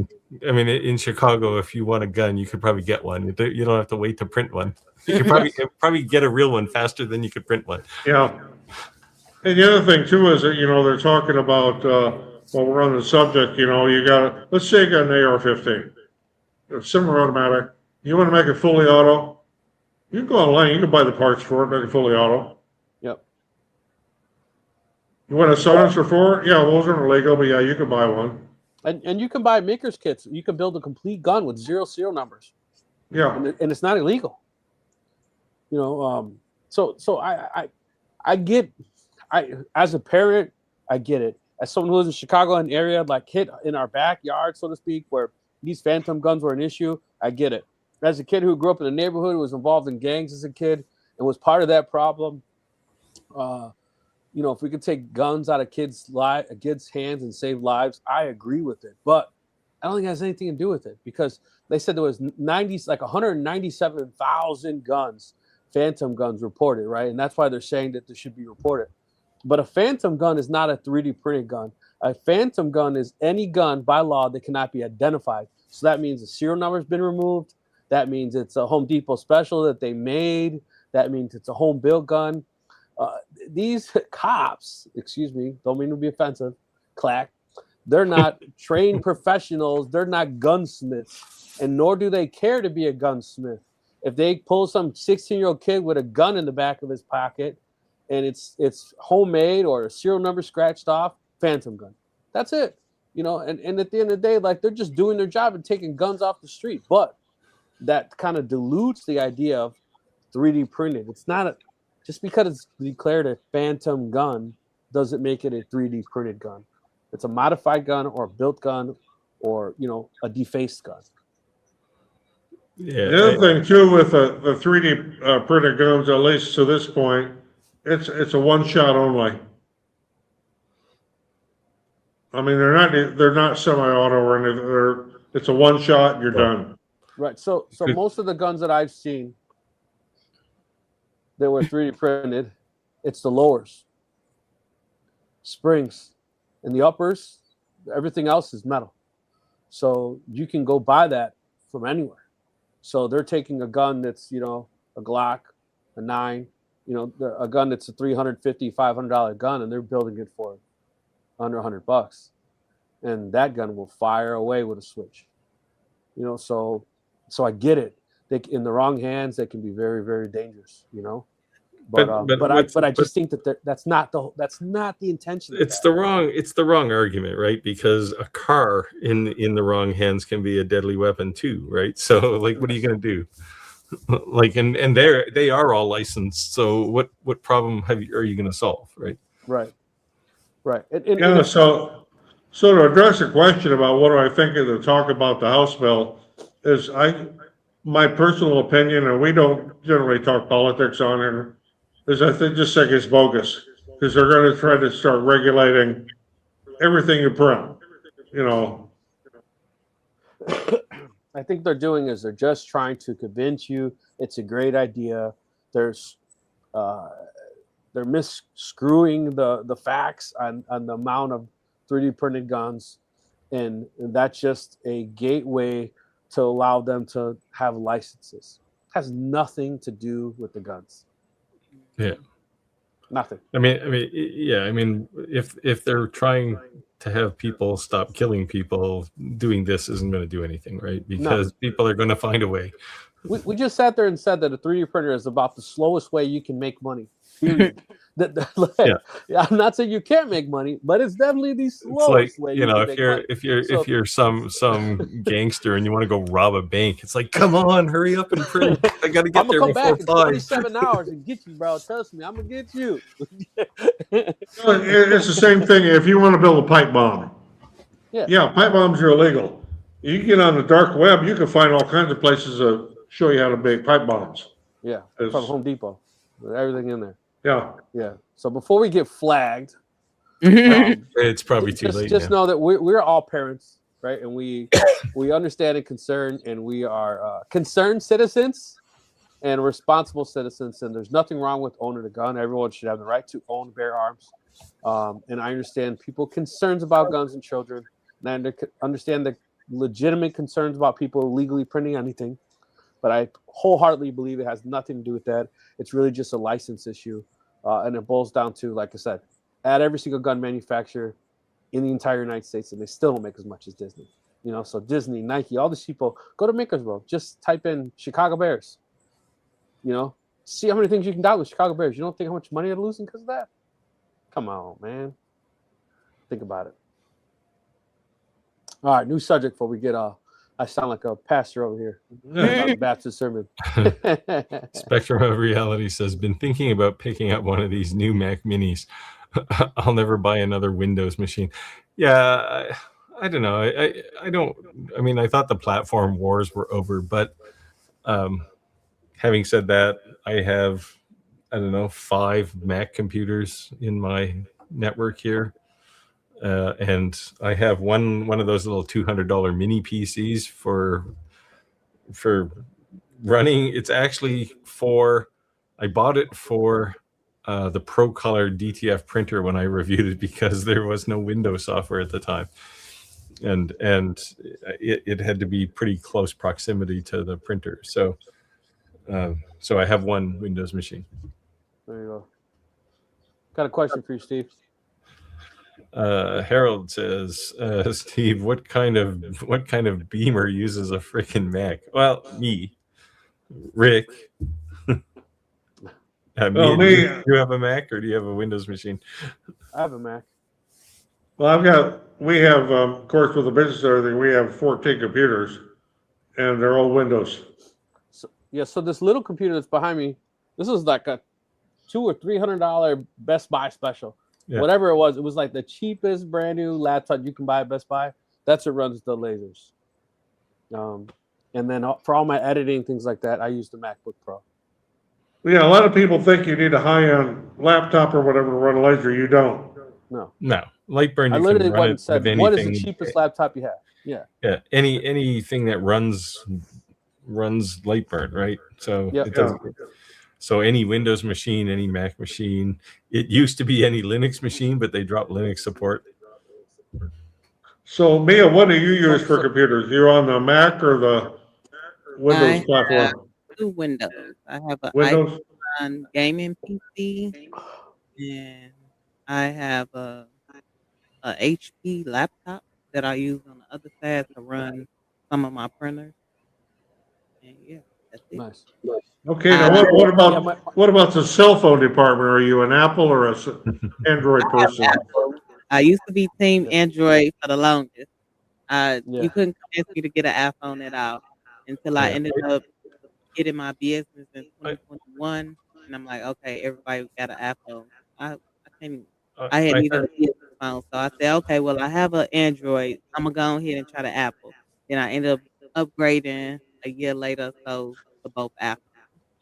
mean, in Chicago, if you want a gun, you could probably get one. You don't have to wait to print one. You could probably get a real one faster than you could print one. Yeah. And the other thing too is that they're talking about while we're on the subject, you got let's say you got an AR-15, a semi-automatic. You want to make it fully auto? You can go online. You can buy the parts for it, make it fully auto. Yep. You want a silencer for it? Yeah, those aren't illegal, but yeah, you can buy one. And you can buy maker's kits. You can build a complete gun with 0 serial numbers. Yeah. And it's not illegal. So I get, as a parent, I get it. As someone who lives in Chicago and area, like hit in our backyard, so to speak, where these phantom guns were an issue, I get it. As a kid who grew up in a neighborhood, who was involved in gangs as a kid, and was part of that problem, if we could take guns out of kids' hands and save lives, I agree with it. But I don't think it has anything to do with it, because they said there was 197,000 guns, phantom guns reported, right? And that's why they're saying that this should be reported. But a phantom gun is not a 3D printed gun. A phantom gun is any gun by law that cannot be identified. So that means the serial number has been removed. That means it's a Home Depot special that they made. That means it's a home built gun. These cops, excuse me, don't mean to be offensive, clack, they're not trained professionals. They're not gunsmiths, and nor do they care to be a gunsmith. If they pull some 16-year-old kid with a gun in the back of his pocket, and it's homemade or a serial number scratched off, phantom gun. That's it. And at the end of the day, like, they're just doing their job and taking guns off the street. But that kind of dilutes the idea of 3D printed. It's not just because it's declared a phantom gun doesn't make it a 3D printed gun. It's a modified gun or a built gun or, a defaced gun. Yeah, the other thing too with the 3D printed guns, at least to this point, it's a one shot only. I mean, they're not semi-auto or anything. It's a one shot. You're done. Right. So most of the guns that I've seen that were 3D printed, it's the lowers, springs, and the uppers. Everything else is metal. So you can go buy that from anywhere. So they're taking a gun that's, a Glock, a 9, a gun that's a $350, $500 gun, and they're building it for under $100, and that gun will fire away with a switch. So I get it. In the wrong hands, they can be very, very dangerous. But I just think that's not the intention. It's the wrong argument, right? Because a car in the wrong hands can be a deadly weapon too, right? So, like, what are you going to do? Like, and they are all licensed. So what problem are you going to solve, right? Right. So to address the question about what do I think of the talk about the House bill is my personal opinion, and we don't generally talk politics on here, is I think it's bogus, because they're going to try to start regulating everything you print. I think they're doing is they're just trying to convince you it's a great idea. They're misscrewing the facts on the amount of 3D printed guns, and that's just a gateway to allow them to have licenses. It has nothing to do with the guns. Yeah. Nothing. I mean, if they're trying to have people stop killing people, doing this isn't going to do anything, right? Because people are going to find a way. We just sat there and said that a 3D printer is about the slowest way you can make money. Period. I'm not saying you can't make money, but it's definitely the slowest way. If you're some gangster and you want to go rob a bank, it's like, come on, hurry up and print. I got to get there before 5. I'm gonna come back in 27 hours and get you, bro. Trust me, I'm gonna get you. It's the same thing. If you want to build a pipe bomb, pipe bombs are illegal. You get on the dark web, you can find all kinds of places to show you how to make pipe bombs. Yeah, from Home Depot, with everything in there. Yeah. So before we get flagged, it's probably too late. Just know that we're all parents, right? And we understand and concern, and we are concerned citizens and responsible citizens. And there's nothing wrong with owning a gun. Everyone should have the right to own, bear arms. And I understand people concerns about guns and children, and I understand the legitimate concerns about people illegally printing anything. But I wholeheartedly believe it has nothing to do with that. It's really just a license issue. And it boils down to, like I said, at every single gun manufacturer in the entire United States, and they still don't make as much as Disney. So Disney, Nike, all these people, go to Makersville. Just type in Chicago Bears. See how many things you can download with Chicago Bears. You don't think how much money they're losing because of that? Come on, man. Think about it. All right, new subject before we get I sound like a pastor over here about the Baptist sermon. Spectrum of Reality says, been thinking about picking up one of these new Mac Minis. I'll never buy another Windows machine. Yeah, I don't know. I don't. I mean, I thought the platform wars were over, but having said that, I have, I don't know, 5 Mac computers in my network here. And I have one of those little $200 mini PCs for running. It's actually I bought it for the Pro Color DTF printer when I reviewed it because there was no Windows software at the time, and it had to be pretty close proximity to the printer. So I have one Windows machine. There you go. Got a question for you, Steve. Harold says, Steve, what kind of beamer uses a freaking Mac? Well, me, Rick. Well, Do you have a Mac or do you have a Windows machine? I have a Mac. Well, we have, of course, with the business and everything, we have 14 computers, and they're all Windows. So this little computer that's behind me, this is like a $200 or $300 Best Buy special. Yeah. Whatever it was like the cheapest brand new laptop you can buy at Best Buy. That's what runs the lasers. And then for all my editing, things like that, I use the MacBook Pro. Yeah, a lot of people think you need a high-end laptop or whatever to run a laser. You don't. No. Lightburn. I literally went and said, "What is the cheapest laptop you have?" Yeah. Yeah. Anything that runs Lightburn, right? So it doesn't. So any Windows machine, any Mac machine. It used to be any Linux machine, but they dropped Linux support. So Mia, what do you use for computers? You're on the Mac or the Windows platform? 2 Windows. I have a Windows gaming PC, and I have a HP laptop that I use on the other side to run some of my printers. And yeah, that's it. Nice. Okay, now what about the cell phone department? Are you an Apple or an Android person? I used to be team Android for the longest. You couldn't convince me to get an iPhone at all until I ended up getting my business in 2021, and I'm like, okay, everybody got an iPhone. I had needed a business phone, so I said, okay, well, I have an Android. I'm gonna go ahead and try the Apple. Then I ended up upgrading a year later, so to both Apple.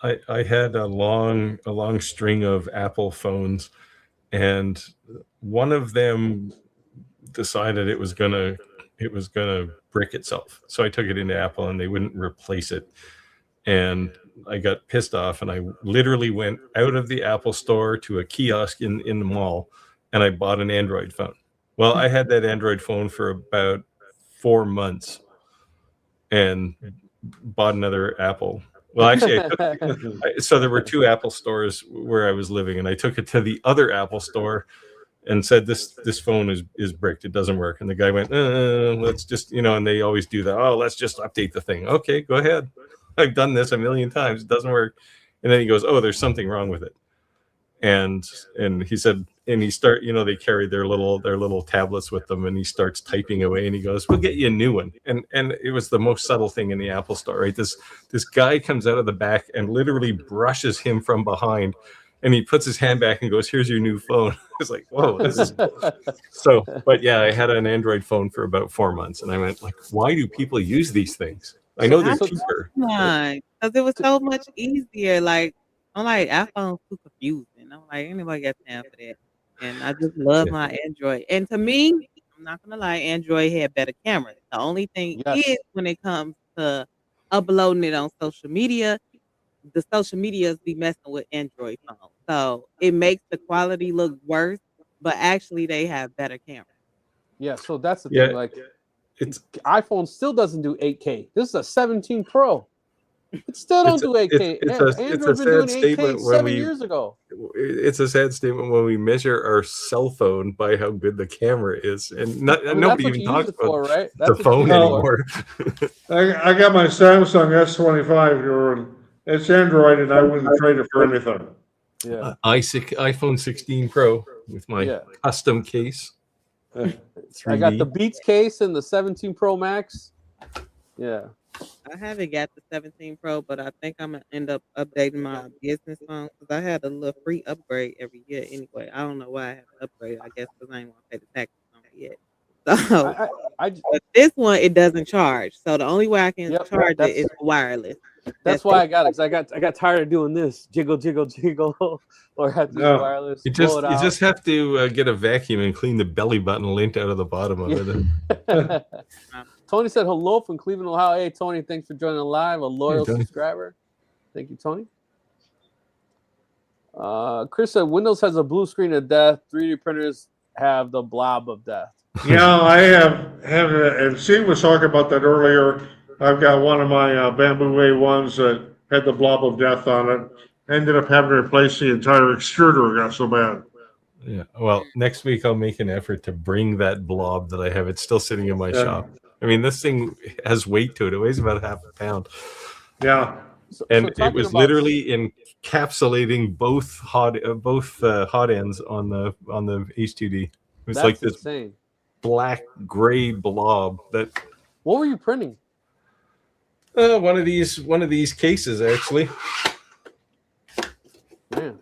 I had a long string of Apple phones, and one of them decided it was gonna brick itself. So I took it into Apple, and they wouldn't replace it. And I got pissed off, and I literally went out of the Apple store to a kiosk in the mall, and I bought an Android phone. Well, I had that Android phone for about 4 months and bought another Apple. Well, actually, so there were 2 Apple stores where I was living, and I took it to the other Apple store and said, this phone is bricked. It doesn't work. And the guy went, let's just, and they always do that. Oh, let's just update the thing. Okay, go ahead. I've done this a million times. It doesn't work. And then he goes, oh, there's something wrong with it. And he said, and he they carry their little tablets with them, and he starts typing away, and he goes, we'll get you a new one. And it was the most subtle thing in the Apple store, right? This guy comes out of the back and literally brushes him from behind, and he puts his hand back and goes, here's your new phone. It's like, whoa, this is so. But yeah, I had an Android phone for about 4 months, and I went, like, why do people use these things? I know they're cheaper. Because it was so much easier. Like, I'm like, iPhone's too confusing. I'm like, anybody got time for that? And I just love my Android. And to me, I'm not gonna lie, Android had better cameras. The only thing is when it comes to uploading it on social media, the social medias be messing with Android phones. So it makes the quality look worse, but actually they have better cameras. Yeah, so that's the thing. Like, iPhone still doesn't do 8K. This is a 17 Pro. It still don't do 8K. Android's been doing 8K 7 years ago. It's a sad statement when we measure our cell phone by how good the camera is, and nobody even talks about the phone anymore. I got my Samsung S25, and it's Android, and I wouldn't trade it for anything. Yeah, iPhone 16 Pro with my custom case. I got the Beats case and the 17 Pro Max. Yeah. I haven't got the 17 Pro, but I think I'm gonna end up updating my business phone because I had a little free upgrade every year anyway. I don't know why I have to upgrade. I guess because I ain't want to pay the taxes on it yet. So I but this one it doesn't charge. So the only way I can Yep, charge it that's- is wireless. That's why I got it, because I got tired of doing this jiggle, jiggle, jiggle, or have to use No. wireless. You blow it out. just have to get a vacuum and clean the belly button lint out of the bottom of it. Tony said hello from Cleveland, Ohio. Hey, Tony, thanks for joining live. A loyal subscriber. Thank you, Tony. Chris said Windows has a blue screen of death. 3D printers have the blob of death. Yeah, I have, and Steve was talking about that earlier. I've got one of my Bamboo A1s that had the blob of death on it. Ended up having to replace the entire extruder. It got so bad. Yeah. Well, next week I'll make an effort to bring that blob that I have. It's still sitting in my shop. I mean, this thing has weight to it. It weighs about half a pound. Yeah. And it was literally encapsulating both hot ends on the H2D. It was like this insane. Black gray blob that. What were you printing? One of these cases actually. Man.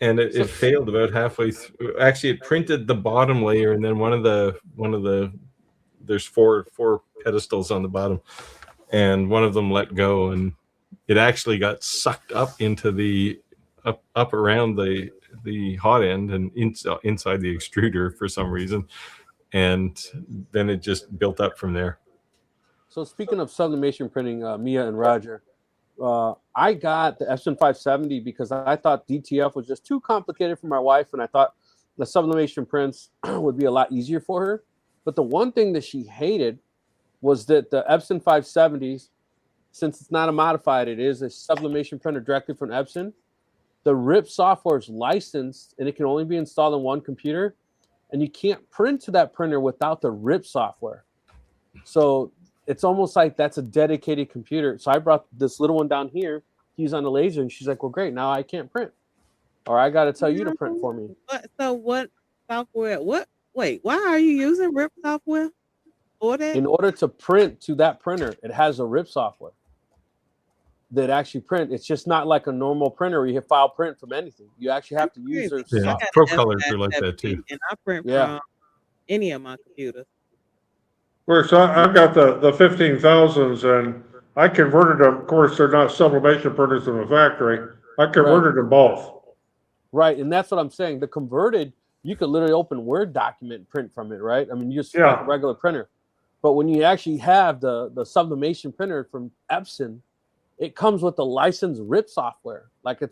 And it failed about halfway through. Actually, it printed the bottom layer, and then one of the there's four pedestals on the bottom, and one of them let go, and it actually got sucked up into the up around the hot end and inside the extruder for some reason, and then it just built up from there. So speaking of sublimation printing, Mia and Roger, I got the Epson 570 because I thought DTF was just too complicated for my wife, and I thought the sublimation prints would be a lot easier for her. But the one thing that she hated was that the Epson 570s, since it's not a modified, it is a sublimation printer directly from Epson. The RIP software is licensed, and it can only be installed on one computer, and you can't print to that printer without the RIP software. So it's almost like that's a dedicated computer. So I brought this little one down here to use on the laser, and she's like, well, great, now I can't print. Or I got to tell you to print for me. So what software? Wait, why are you using RIP software for that? In order to print to that printer, it has a RIP software that actually print. It's just not like a normal printer where you hit file print from anything. You actually have to use their software. Pro colors are like that too. And I print from any of my computers. Whereas I've got the 15,000s, and I converted them. Of course, they're not sublimation printers in the factory. I converted them both. Right, and that's what I'm saying. The converted, you could literally open Word document and print from it, right? I mean, you just like a regular printer. But when you actually have the sublimation printer from Epson, it comes with the licensed RIP software. Like I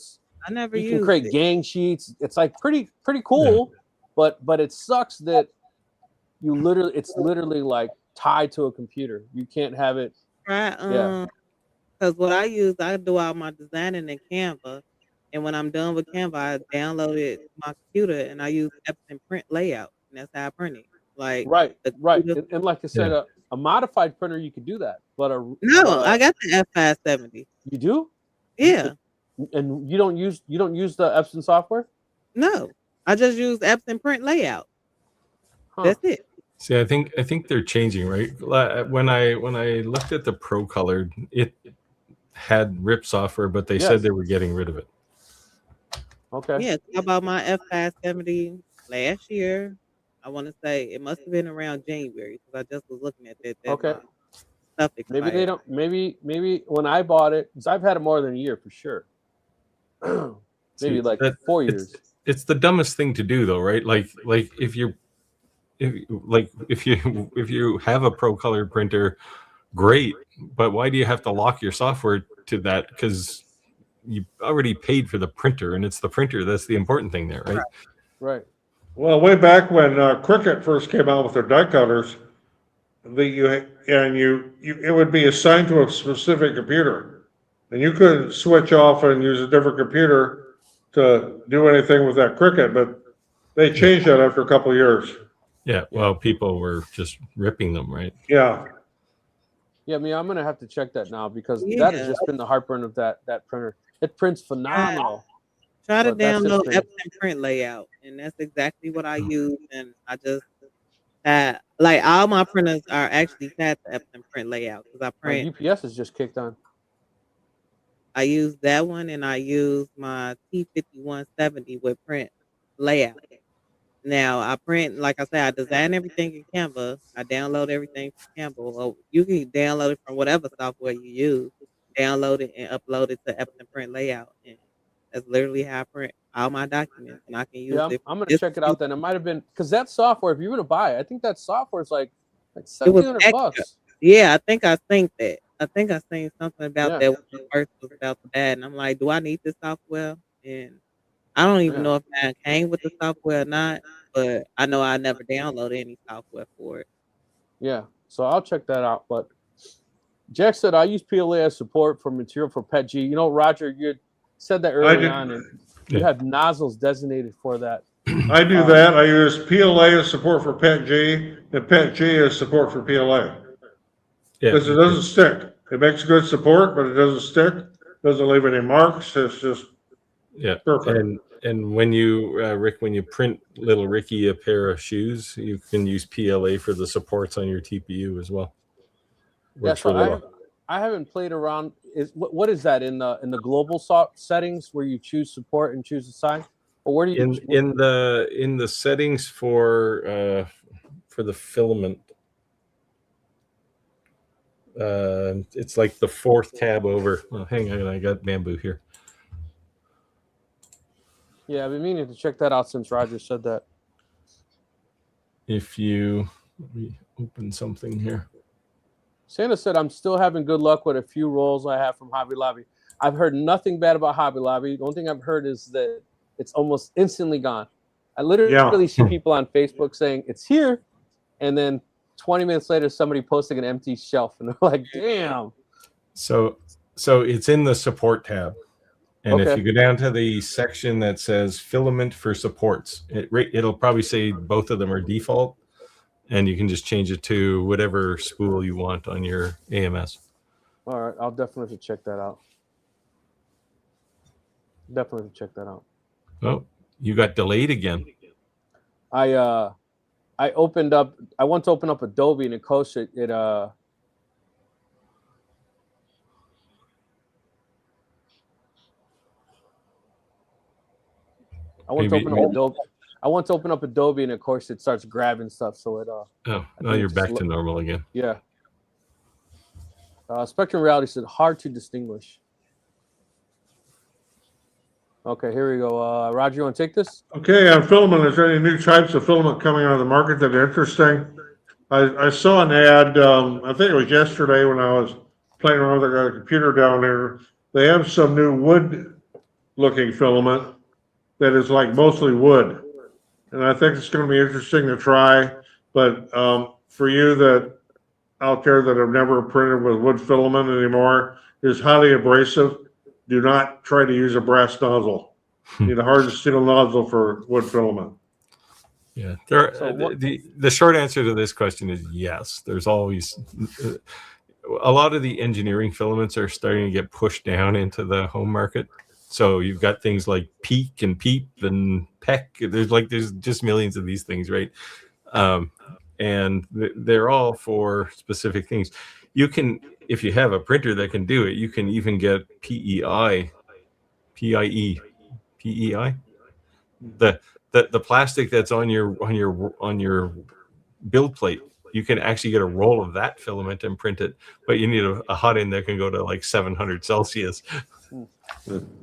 never you can create gang sheets. It's like pretty cool, but it sucks that it's literally like tied to a computer. You can't have it. Right. Because what I use, I do all my designing in Canva, and when I'm done with Canva, I download it to my computer and I use Epson print layout, and that's how I print it. Like right. And like I said, a modified printer you could do that, but I got the F570. You do? Yeah. And you don't use the Epson software? No, I just use Epson print layout. That's it. See, I think they're changing, right? When I looked at the Pro Colored, it had RIP software, but they said they were getting rid of it. Okay. Yeah, I bought my F570 last year. I want to say it must have been around January because I just was looking at that. Okay. Stuff expired. Maybe they don't. Maybe when I bought it, because I've had it more than a year for sure. Maybe like 4 years. It's the dumbest thing to do, though, right? Like if you have a Pro Color printer, great, but why do you have to lock your software to that? Because you already paid for the printer, and it's the printer that's the important thing there, right? Right. Well, way back when Cricut first came out with their die cutters, it would be assigned to a specific computer, and you couldn't switch off and use a different computer to do anything with that Cricut. But they changed that after a couple of years. Yeah, well, people were just ripping them, right? Yeah. Yeah, I mean, I'm gonna have to check that now because that has just been the heartburn of that printer. It prints phenomenal. Try to download Epson print layout, and that's exactly what I use. And I just like all my printers are actually past the Epson print layout because I My print. UPS is just kicked on. I use that one and I use my T5170 with print layout. Now I print, like I said, I design everything in Canva. I download everything from Canva. Or you can download it from whatever software you use. Download it and upload it to Epson Print Layout, and that's literally how I print all my documents. And I can use Yeah, it. I'm gonna Just check it out then. It might have been because that software, if you're gonna buy it, I think that software is like it was 1,700 extra. bucks. Yeah, I think I think that. I think I seen something about Yeah, that when it first was about to bad, and I'm like, do I need this software? And I don't even yeah, know if mine came with the software or not, but I know I never downloaded any software for it. yeah. So I'll check that out. But Jack said I use PLA as support for material for PET G. You know, Roger, you had said that I early did. on, and you Yeah. have nozzles designated for that. I do that. I use PLA as support for PET-G, and PET-G as support for PLA. Yeah. Because it doesn't stick. It makes good support, but it doesn't stick. Doesn't leave any marks. It's just Yeah. perfect. And when you Rick, when you print little Ricky a pair of shoes, you can use PLA for the supports on your TPU as well. Yeah, Works so for little. I haven't played around. Is what is that in the global settings where you choose support and choose the sign, or where do you In the settings for the filament, it's like the fourth tab over. Oh, hang on, I got bamboo here. Yeah, I've been meaning to check that out since Roger said that. If you let me open something here. Santa said I'm still having good luck with a few rolls I have from Hobby Lobby. I've heard nothing bad about Hobby Lobby. The only thing I've heard is that it's almost instantly gone. I literally see people on Facebook saying it's here, and then 20 minutes later, somebody posting an empty shelf, and they're like, "Damn." So it's in the support tab, and if you go down to the section that says filament for supports, it'll probably say both of them are default, and you can just change it to whatever spool you want on your AMS. All right, I'll definitely have to check that out. Definitely have to check that out. Oh, you got delayed again. I opened up. I want to open up Adobe, and it costs it. I want to open up Adobe. I want to open up Adobe, and of course, it starts grabbing stuff. So it. Oh, now you're back to normal again. Yeah. Spectrum Reality said hard to distinguish. Okay, here we go. Roger, you want to take this? Okay, on filament, is there any new types of filament coming on the market that are interesting? I saw an ad, I think it was yesterday when I was playing around with a computer down there. They have some new wood-looking filament that is like mostly wood. And I think it's going to be interesting to try. But for you that out there that have never printed with wood filament anymore, is highly abrasive. Do not try to use a brass nozzle. You need a hard steel nozzle for wood filament. Yeah, the short answer to this question is yes. There's always a lot of the engineering filaments are starting to get pushed down into the home market. So you've got things like Peak and Peep and Peck. There's just millions of these things, right? And they're all for specific things. You can, if you have a printer that can do it, you can even get PEI. The plastic that's on your build plate. You can actually get a roll of that filament and print it, but you need a hot end that can go to like 700 Celsius.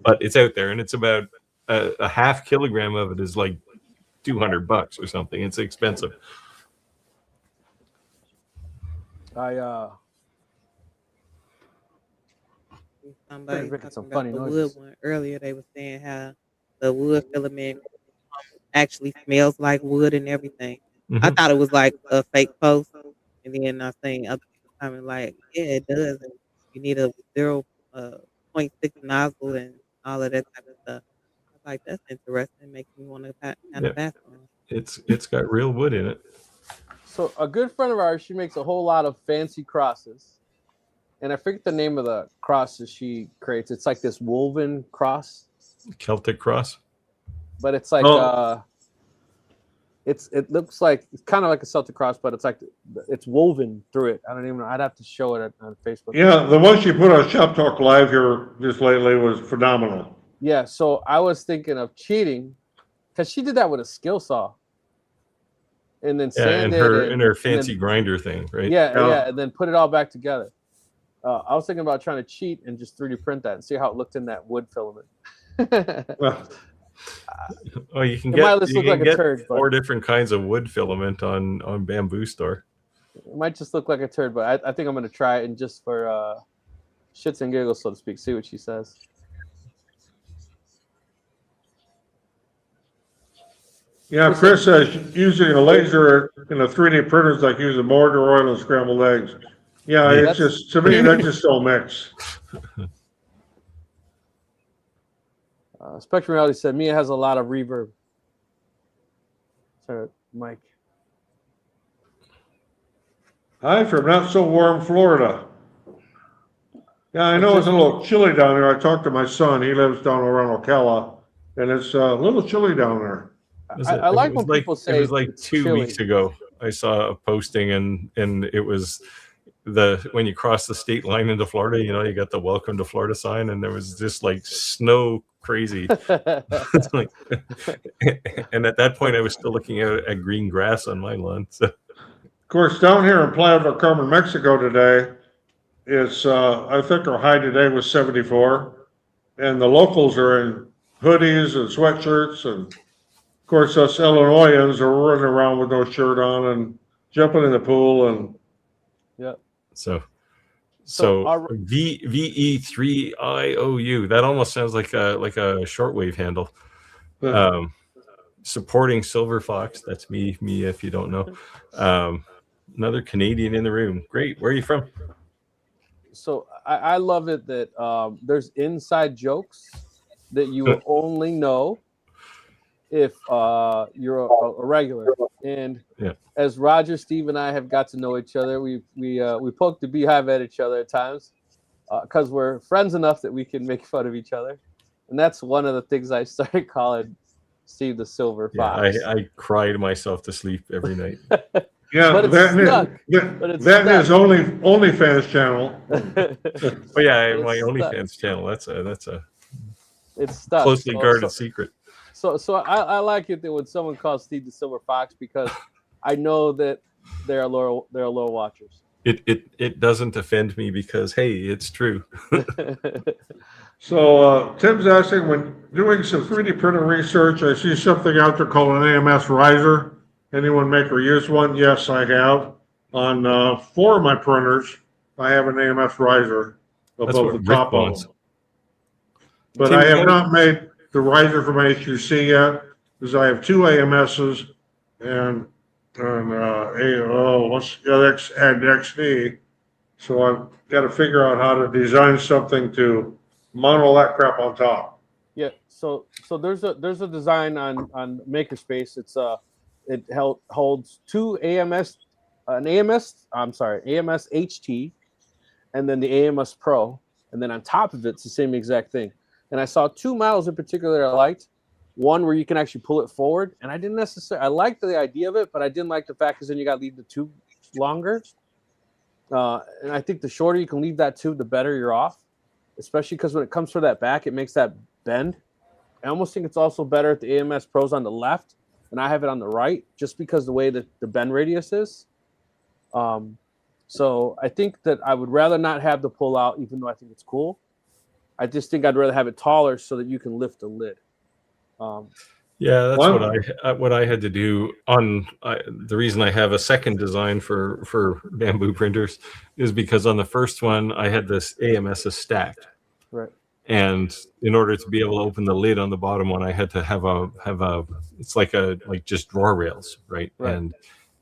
But it's out there, and it's about a half kilogram of it is like $200 or something. It's expensive. Somebody making some talking funny about the noises. wood one earlier. They were saying how the wood filament actually smells like wood and everything. I thought it was like a fake post, and then I seen other people coming like, yeah, it does. And you need a 0.6 nozzle and all of that type of stuff. I was like, that's interesting. Makes me want to kind of pass on. It's got real wood in it. So a good friend of ours, she makes a whole lot of fancy crosses, and I forget the name of the crosses she creates. It's like this woven cross, Celtic cross. but it's like it looks like it's kind of like a Celtic cross, but it's woven through it. I don't even know. I'd have to show it on Facebook. Yeah, the ones you put on Shop Talk Live here just lately was phenomenal. Yeah, so I was thinking of cheating because she did that with a skill saw, and then sanded and her fancy grinder thing, right? Yeah, and then put it all back together. I was thinking about trying to cheat and just 3D print that and see how it looked in that wood filament. Well, you can It get, might look like a turd, but 4 different kinds of wood filament on Bamboo Store. it might just look like a turd, but I think I'm going to try it and just for shits and giggles, so to speak, see what she says. Yeah, Chris says using a laser in a 3D printer is like using mortar oil and scrambled eggs. Yeah, it's just, to me, that just don't mix. Spectrum Reality said Mia has a lot of reverb. Sorry, Mike. Hi from not so warm Florida. Yeah, I know it's a little chilly down there. I talked to my son. He lives down around Ocala, and it's a little chilly down there. I like when people say it was like 2 weeks ago. I saw a posting and it was when you cross the state line into Florida, you got the welcome to Florida sign, and there was just like snow crazy. It's like, and at that point I was still looking at green grass on my lawn. So. Of course, down here in Playa del Carmen, Mexico today, it's I think our high today was 74, and the locals are in hoodies and sweatshirts, and of course us Illinoisans are running around with no shirt on and jumping in the pool and. Yeah. So VE3IOU, that almost sounds like a shortwave handle. Supporting Silver Fox, that's me if you don't know. Another Canadian in the room. Great. Where are you from? So I love it that there's inside jokes that you will only know if you're a regular. And as Roger, Steve, and I have got to know each other, we poke the beehive at each other at times because we're friends enough that we can make fun of each other. And that's one of the things I started calling Steve the Silver Fox. I cried myself to sleep every night. Yeah, but that is OnlyFans channel. Oh yeah, my OnlyFans channel. That's a it's stuck. Closely guarded secret. So I like it that when someone calls Steve the Silver Fox, because I know that they're loyal watchers. It doesn't offend me because hey, it's true. So Tim's asking, when doing some 3D printer research, I see something out there called an AMS riser. Anyone make or use one? Yes, I have. On 4 of my printers, I have an AMS riser above the top of them. But I have not made the riser for my HUC yet, because I have 2 AMSs and what's the other XD. So I've got to figure out how to design something to mount all that crap on top. Yeah. So there's a design on Makerspace. It holds 2 AMS HT, and then the AMS Pro, and then on top of it's the same exact thing. And I saw 2 models in particular I liked. One where you can actually pull it forward, and I liked the idea of it, but I didn't like the fact because then you got to leave the tube longer. And I think the shorter you can leave that tube, the better you're off. Especially because when it comes for that back, it makes that bend. I almost think it's also better if the AMS Pro's on the left and I have it on the right, just because the way that the bend radius is. So I think that I would rather not have the pull out, even though I think it's cool. I just think I'd rather have it taller so that you can lift the lid. Yeah, that's what I had to do on the reason I have a second design for bamboo printers is because on the first one I had this AMS stacked, right? And in order to be able to open the lid on the bottom one, I had to have a it's like just drawer rails, right? And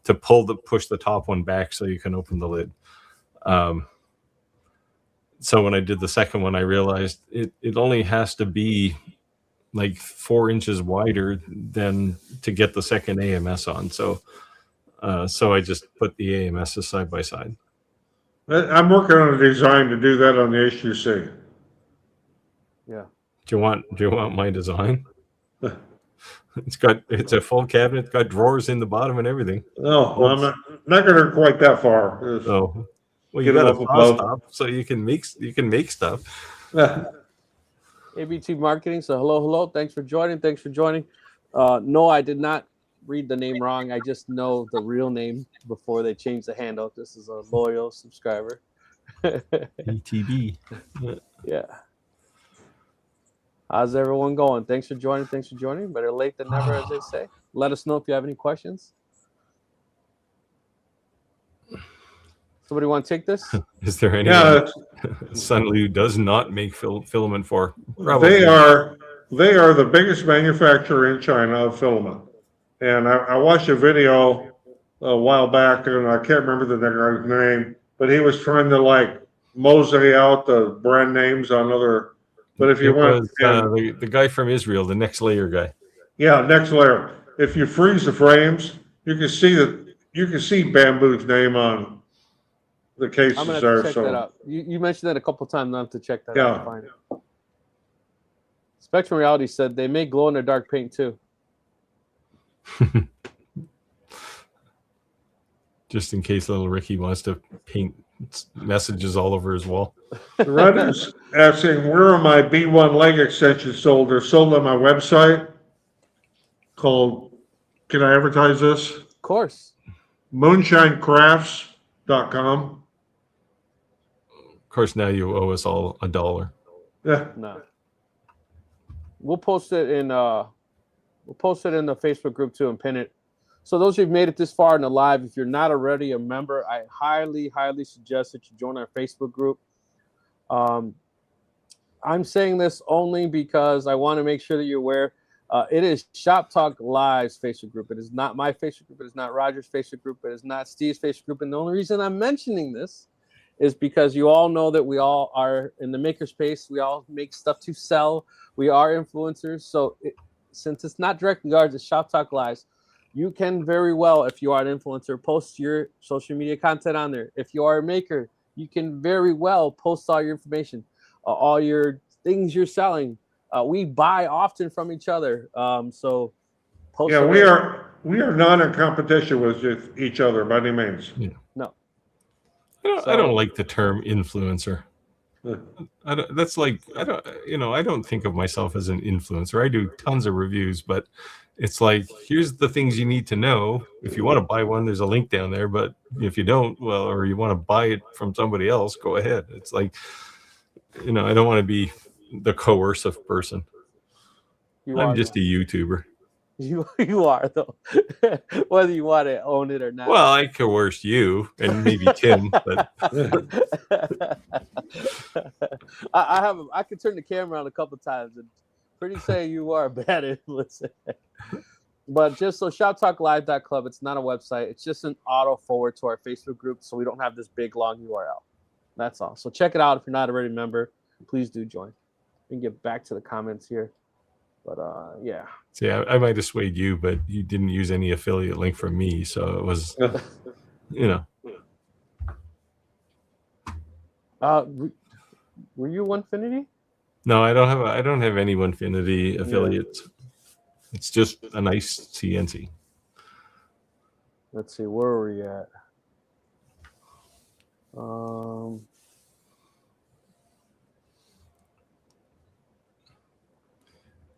to push the top one back so you can open the lid. So when I did the second one, I realized it only has to be like 4 inches wider than to get the second AMS on. So I just put the AMS side by side. I'm working on a design to do that on the HUC. Yeah. Do you want my design? It's a full cabinet. It's got drawers in the bottom and everything. No, I'm not going to quite that far. Just Oh, well, you get got a above saw above. stop, so you can make stuff. ABT Marketing. So hello. Thanks for joining. No, I did not read the name wrong. I just know the real name before they changed the handle. This is a loyal subscriber. ETB. Yeah. How's everyone going? Thanks for joining. Better late than never, as they say. Let us know if you have any questions. Somebody want to take this? Is there anyone Sunliu does not make filament for? Probably. They are the biggest manufacturer in China of filament. And I watched a video a while back, and I can't remember the guy's name, but he was trying to like mosey out the brand names on other. But if you want, the guy from Israel, the Next Layer guy. Yeah, Next Layer. If you freeze the frames, you can see Bamboo's name on the cases. I'm gonna have to check that out. You mentioned that a couple times. I have to check that out. Find it. Spectrum Reality said they make glow in the dark paint too. Just in case little Ricky wants to paint messages all over his wall. Rogers asking, where are my B1 leg extensions sold? They're sold on my website called, can I advertise this? Of course. moonshinecrafts.com. Of course, now you owe us all $1. Yeah. No. We'll post it in the Facebook group too and pin it. So those who've made it this far in the live, if you're not already a member, I highly suggest that you join our Facebook group. I'm saying this only because I want to make sure that you're aware. It is Shop Talk Live's Facebook group. It is not my Facebook group. It is not Roger's Facebook group. It is not Steve's Facebook group. And the only reason I'm mentioning this is because you all know that we all are in the makerspace. We all make stuff to sell. We are influencers. So since it's not direct regards to Shop Talk Lives, you can very well, if you are an influencer, post your social media content on there. If you are a maker, you can very well post all your information, all your things you're selling. We buy often from each other. So post. Yeah, we are not in competition with each other by any means. Yeah. No. I don't like the term influencer. I don't think of myself as an influencer. I do tons of reviews, but it's like, here's the things you need to know. If you want to buy one, there's a link down there. But if you don't, well, or you want to buy it from somebody else, go ahead. It's like, I don't want to be the coercive person. I'm just a YouTuber. You are, though. Whether you want to own it or not. Well, I coerced you and maybe Tim, but I could turn the camera on a couple times and pretty say you are a bad influencer. But just so shoptalklive.club, it's not a website. It's just an auto forward to our Facebook group, so we don't have this big long URL. That's all. So check it out if you're not already a member. Please do join. We can get back to the comments here. But yeah. See, I might have swayed you, but you didn't use any affiliate link from me, so it was, Were you Onefinity? No, I don't have any Onefinity affiliates. Yeah. It's just a nice CNC. Let's see, where are we at?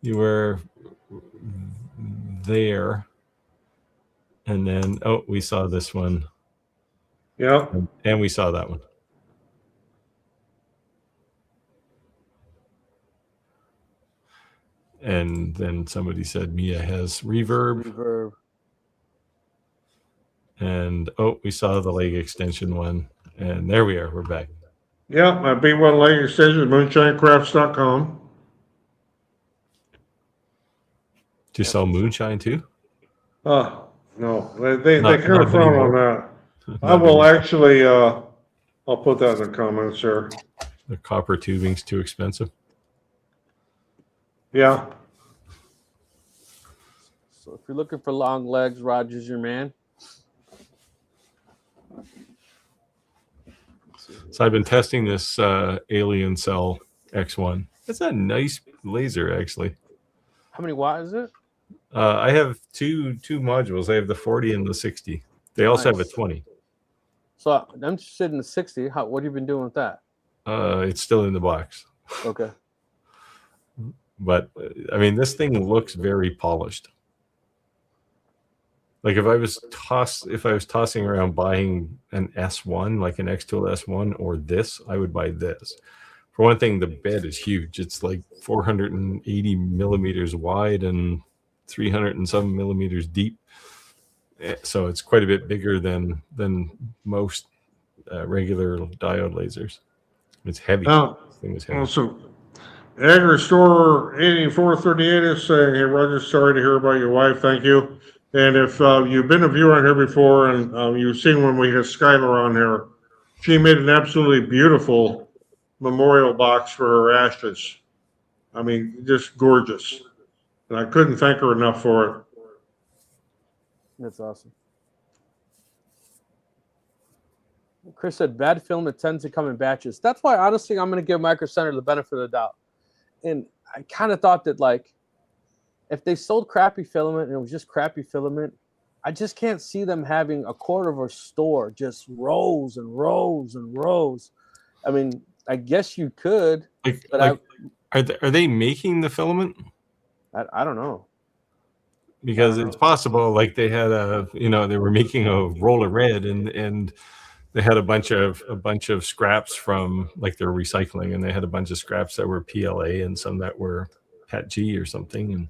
You were there, and then we saw this one. Yeah, and we saw that one. And then somebody said Mia has reverb. And we saw the leg extension one, and there we are. We're back. Yeah, my B1 leg extension, moonshinecrafts.com. Do you sell moonshine too? No, they kind of frown on that. I will actually. I'll put that in the comments, sir. The copper tubing's too expensive. Yeah. So if you're looking for long legs, Roger's your man. So I've been testing this Alien Cell X1. It's a nice laser, actually. How many watt is it? I have two modules. I have the 40 and the 60. They also have a Nice. 20. So I'm interested in the 60. What have you been doing with that? It's still in the box. Okay. But I mean, this thing looks very polished. Like if I was tossing around buying an S1, like an X-Tool S1 or this, I would buy this. For one thing, the bed is huge. It's like 480 millimeters wide and 300 and some millimeters deep. So it's quite a bit bigger than most regular diode lasers. It's heavy. Now, This thing is heavy. also, Agri Store 8438 is saying, hey, Roger, sorry to hear about your wife. Thank you. And if you've been a viewer on here before and you've seen when we had Skylar on here, she made an absolutely beautiful memorial box for her ashes. I mean, just gorgeous. And I couldn't thank her enough for it. That's awesome. Chris said bad filament tends to come in batches. That's why, honestly, I'm going to give Micro Center the benefit of the doubt. And I kind of thought that, like, if they sold crappy filament and it was just crappy filament, I just can't see them having a quarter of a store just rows and rows and rows. I mean, I guess you could, but are they making the filament? I don't know. Because it's possible, like they had they were making a roll of red and they had a bunch of scraps from like their recycling, and they had a bunch of scraps that were PLA and some that were Pat G or something, and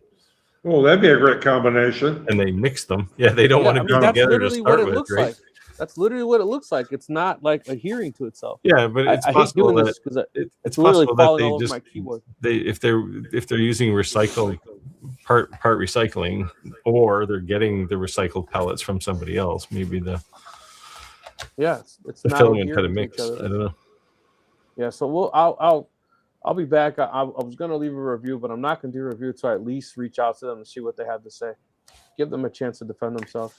well, that'd be a great combination. And they mixed them. Yeah, they don't want to be together to start with, right? Like. That's literally what it looks like. It's not like adhering to itself. Yeah, but it's possible that it's literally falling all over my keyboard. If they're using recycled part recycling, or they're getting the recycled pellets from somebody else, maybe the it's not filament had a mix. I don't know. Yeah, so I'll be back. I was gonna leave a review, but I'm not gonna do a review until I at least reach out to them and see what they have to say. Give them a chance to defend themselves.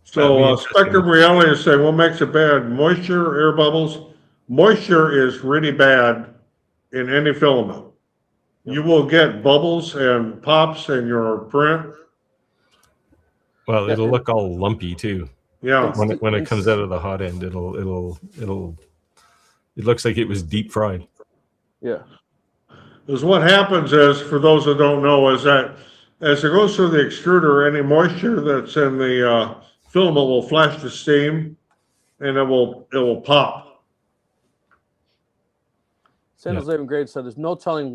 So Spectrum Reality is saying, what makes it bad? Moisture, air bubbles. Moisture is really bad in any filament. You will get bubbles and pops in your print. Well, it'll look all lumpy too. Yeah. When it comes out of the hot end, it looks like it was deep fried. Yeah. Because what happens is, for those that don't know, is that as it goes through the extruder, any moisture that's in the filament will flash to steam, and it will pop. San Jose Grade said there's no telling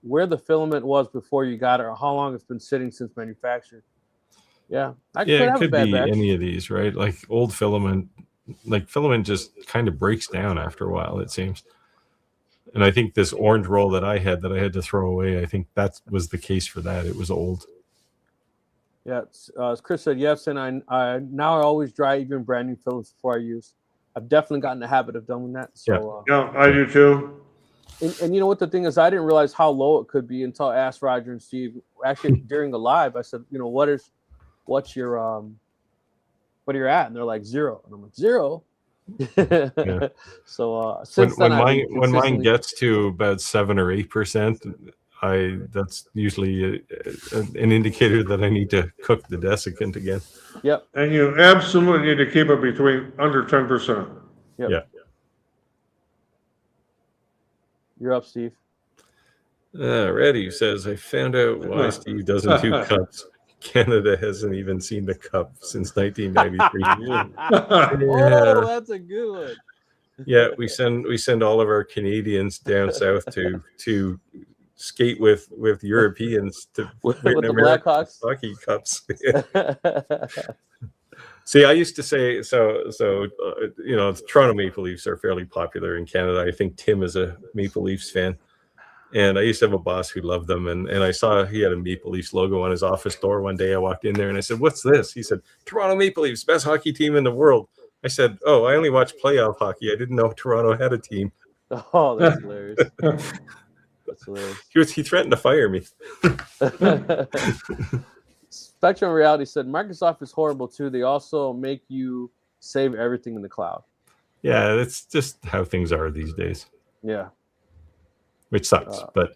where the filament was before you got it, or how long it's been sitting since manufactured. Yeah, it could be any of these, right? Like old filament, just kind of breaks down after a while, it seems. And I think this orange roll that I had to throw away, I think that was the case for that. It was old. Yeah, as Chris said, yes, and I now always dry even brand new filaments before I use. I've definitely gotten the habit of doing that. So yeah, I do too. And you know what the thing is, I didn't realize how low it could be until I asked Roger and Steve. Actually, during the live, I said, what's your what are you at? And they're like 0, and I'm like 0. Yeah. So since then, when mine gets to about 7 or 8%, that's usually an indicator that I need to cook the desiccant again. Yep. And you absolutely need to keep it between under 10%. Yep. Yeah. You're up, Steve. Reddy says, I found out why Steve doesn't do cups. Canada hasn't even seen the cup since 1993. Oh, that's a good one. Yeah, we send all of our Canadians down south to skate with Europeans to with the Blackhawks hockey cups. See, I used to say the Toronto Maple Leafs are fairly popular in Canada. I think Tim is a Maple Leafs fan. And I used to have a boss who loved them, and I saw he had a Maple Leafs logo on his office door one day. I walked in there and I said, "What's this?" He said, "Toronto Maple Leafs, best hockey team in the world." I said, "Oh, I only watch playoff hockey. I didn't know Toronto had a team." Oh, that's hilarious. That's hilarious. He threatened to fire me. Spectrum Reality said Microsoft is horrible too. They also make you save everything in the cloud. Yeah, that's just how things are these days. Yeah. Which sucks, but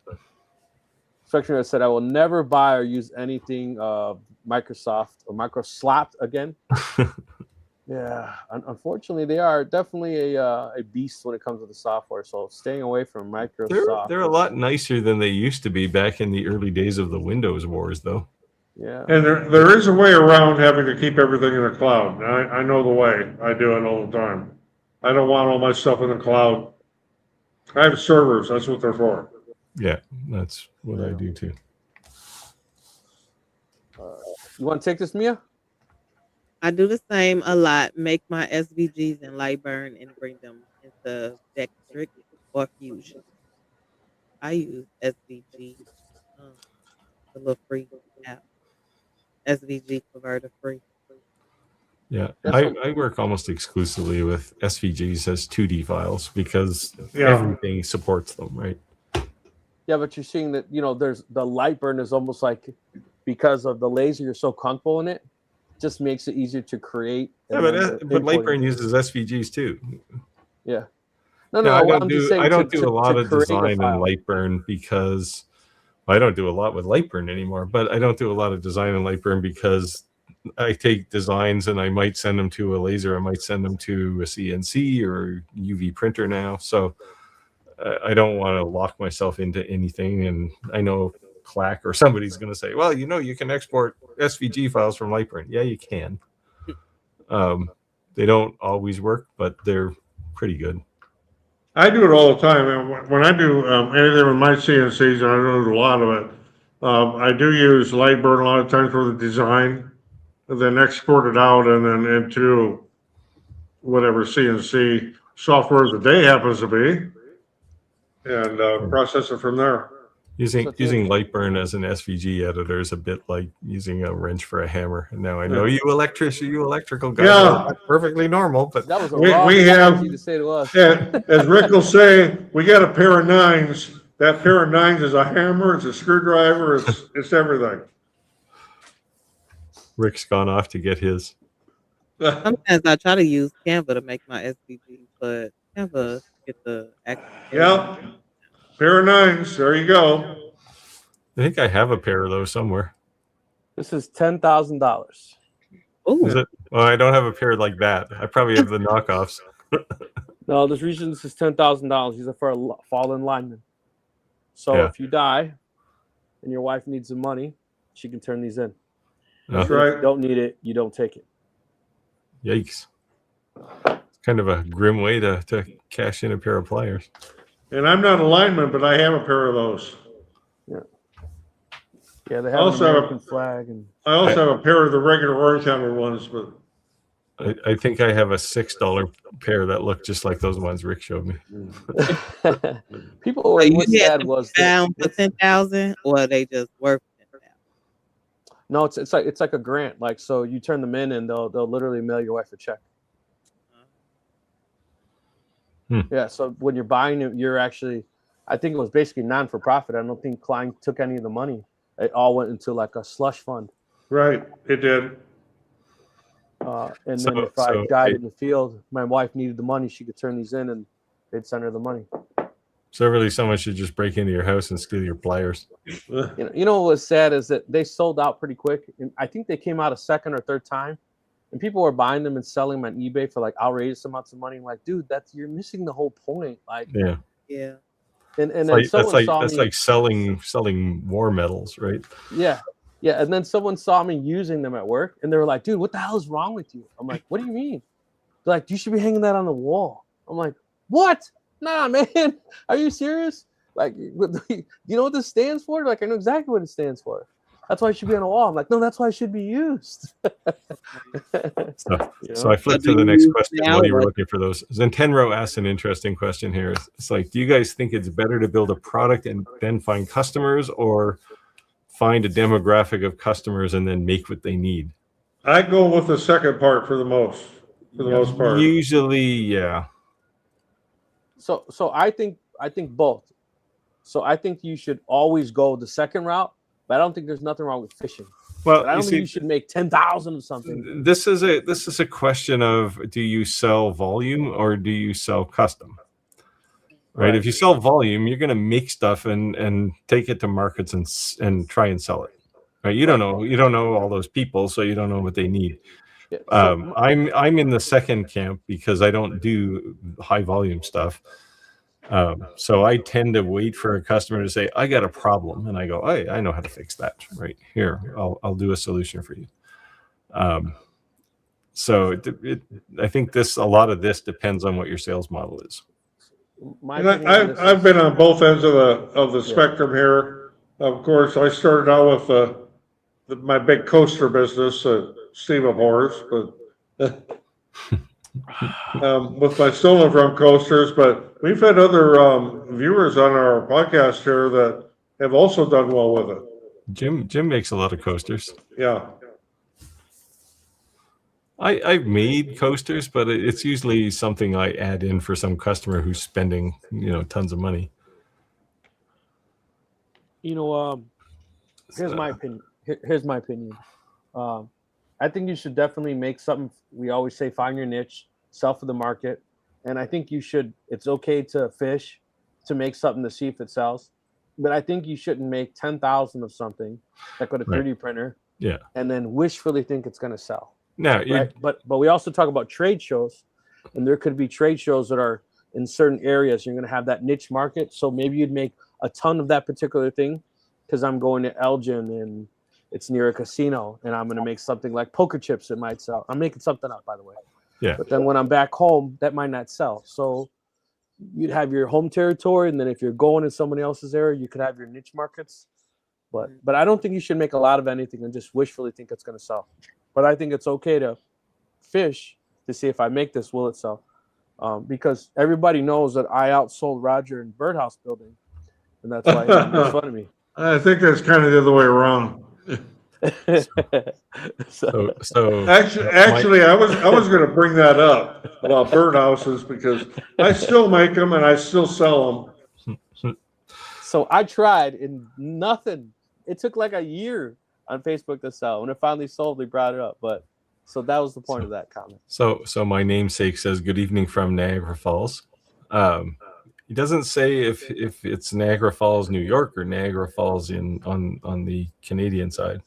Spectrum said, I will never buy or use anything Microsoft or Microsoft again. Yeah, unfortunately, they are definitely a beast when it comes to the software. So staying away from Microsoft. They're a lot nicer than they used to be back in the early days of the Windows wars, though. Yeah. And there is a way around having to keep everything in the cloud. I know the way. I do it all the time. I don't want all my stuff in the cloud. I have servers. That's what they're for. Yeah, that's what I do too. You want to take this, Mia? I do the same a lot. Make my SVGs in Lightburn and bring them into Vectric or Fusion. I use SVG, the little free app. SVG converter free. Yeah, I work almost exclusively with SVGs as 2D files because Yeah. everything supports them, right? Yeah, but you're seeing that, there's the Lightburn is almost like, because of the laser, you're so comfortable in it, just makes it easier to create. Yeah, but Lightburn uses SVGs too. Yeah. No, I don't do a lot of design in Lightburn because I don't do a lot with Lightburn anymore, but I don't do a lot of design in Lightburn because I take designs and I might send them to a laser. I might send them to a CNC or UV printer now. So I don't want to lock myself into anything. And I know Clack or somebody's going to say, well, you can export SVG files from Lightburn. Yeah, you can. They don't always work, but they're pretty good. I do it all the time. And when I do anything with my CNCs, and I don't do a lot of it, I do use Lightburn a lot of times for the design, and then export it out and then into whatever CNC software the day happens to be, and process it from there. Using Lightburn as an SVG editor is a bit like using a wrench for a hammer. And now I know you electrical guys are perfectly normal, but that was we have to say to us. As Rick will say, we got a pair of nines. That pair of nines is a hammer, it's a screwdriver, it's everything. Rick's gone off to get his. Sometimes I try to use Canva to make my SVG, but Canva get the actual. Yeah. Pair of nines. There you go. I think I have a pair of those somewhere. This is $10,000. Is it? Well, I don't have a pair like that. I probably have the knockoffs. No, this reason this is $10,000. These are for a fallen lineman. So if you die and your wife needs the money, she can turn these in. That's If right. you don't need it, you don't take it. Yikes. It's kind of a grim way to cash in a pair of pliers. And I'm not a lineman, but I have a pair of those. Yeah, they have an American flag. And I also have a pair of the regular orange hammer ones, but I think I have a $6 pair that look just like those ones Rick showed me. People were what's sad was down for 10,000, or they just worth 10,000. No, it's like a grant. Like, so you turn them in and they'll literally mail your wife a check. Yeah, so when you're buying it, you're actually, I think it was basically non-for-profit. I don't think Klein took any of the money. It all went into like a slush fund. right, it did. And then if I died in the field, my wife needed the money, she could turn these in and they'd send her the money. So really someone should just break into your house and steal your pliers. You know what was sad is that they sold out pretty quick. And I think they came out a second or third time. And people were buying them and selling them on eBay for like outrageous amounts of money. I'm like, dude, you're missing the whole point. Like, Yeah. And then that's someone saw that's me, like selling war medals, right? Yeah. And then someone saw me using them at work, and they were like, "Dude, what the hell is wrong with you?" I'm like, "What do you mean?" They're like, "You should be hanging that on the wall." I'm like, "What? Nah, man. Are you serious? Like, you know what this stands for?" Like, I know exactly what it stands for. That's why it should be on a wall. I'm like, "No, that's why it should be used." So I flipped to the next question while you were looking for those. Zentenro asked an interesting question here. It's like, do you guys think it's better to build a product and then find customers, or find a demographic of customers and then make what they need? I go with the second part for the most part. Usually, yeah. So I think both. So I think you should always go the second route, but I don't think there's nothing wrong with fishing. Well, I don't think you should make 10,000 of something. This is a question of, do you sell volume or do you sell custom? right? If you sell volume, you're going to make stuff and take it to markets and try and sell it, right? You don't know all those people, so you don't know what they need. Yeah, so, I'm in the second camp because I don't do high volume stuff. So I tend to wait for a customer to say, I got a problem. And I go, I know how to fix that right here. I'll do a solution for you. So I think a lot of this depends on what your sales model is. And I've been on both ends of the spectrum here. Of course, I started out with my big coaster business, Steve of Horrors, but with my stolen from coasters. But we've had other viewers on our podcast here that have also done well with it. Jim makes a lot of coasters. Yeah. I've made coasters, but it's usually something I add in for some customer who's spending, tons of money. Here's my opinion. Here's my opinion. I think you should definitely make something. We always say find your niche, sell for the market, and I think you should. It's okay to fish, to make something to see if it sells, but I think you shouldn't make 10,000 of something like with a 3D printer. Yeah, and then wishfully think it's going to sell. No, right? But we also talk about trade shows, and there could be trade shows that are in certain areas. You're going to have that niche market, so maybe you'd make a ton of that particular thing. Because I'm going to Elgin and it's near a casino, and I'm going to make something like poker chips that might sell. I'm making something up, by the way. Yeah. But then when I'm back home, that might not sell. So you'd have your home territory, and then if you're going in somebody else's area, you could have your niche markets. But I don't think you should make a lot of anything and just wishfully think it's going to sell. But I think it's okay to fish to see if I make this, will it sell? Because everybody knows that I outsold Roger in Birdhouse building, and that's why he makes fun of me. I think that's kind of the other way around. so actually, I was going to bring that up about birdhouses because I still make them and I still sell them. So I tried and nothing. It took like a year on Facebook to sell. When it finally sold, they brought it up. But so that was the point of that comment. So my namesake says, "Good evening from Niagara Falls." He doesn't say if it's Niagara Falls, New York, or Niagara Falls on the Canadian side.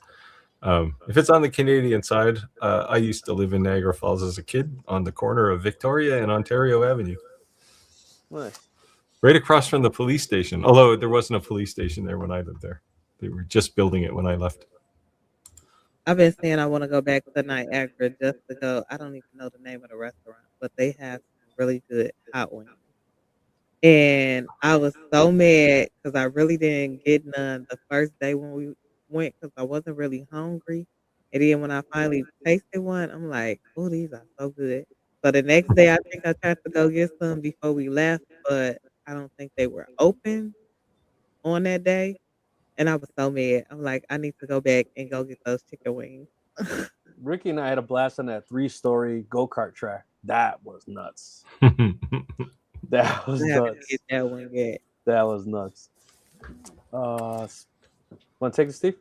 If it's on the Canadian side, I used to live in Niagara Falls as a kid on the corner of Victoria and Ontario Avenue. Nice. Right across from the police station. Although there wasn't a police station there when I lived there. They were just building it when I left. I've been saying I want to go back to Niagara just to go. I don't even know the name of the restaurant, but they have some really good hot wings. And I was so mad because I really didn't get none the first day when we went because I wasn't really hungry. And then when I finally tasted one, I'm like, oh, these are so good. So the next day, I think I tried to go get some before we left, but I don't think they were open on that day. And I was so mad. I'm like, I need to go back and go get those chicken wings. Ricky and I had a blast on that 3-story go-kart track. That was nuts. That was nuts. Get that one yet. That was nuts. Want to take it, Steve?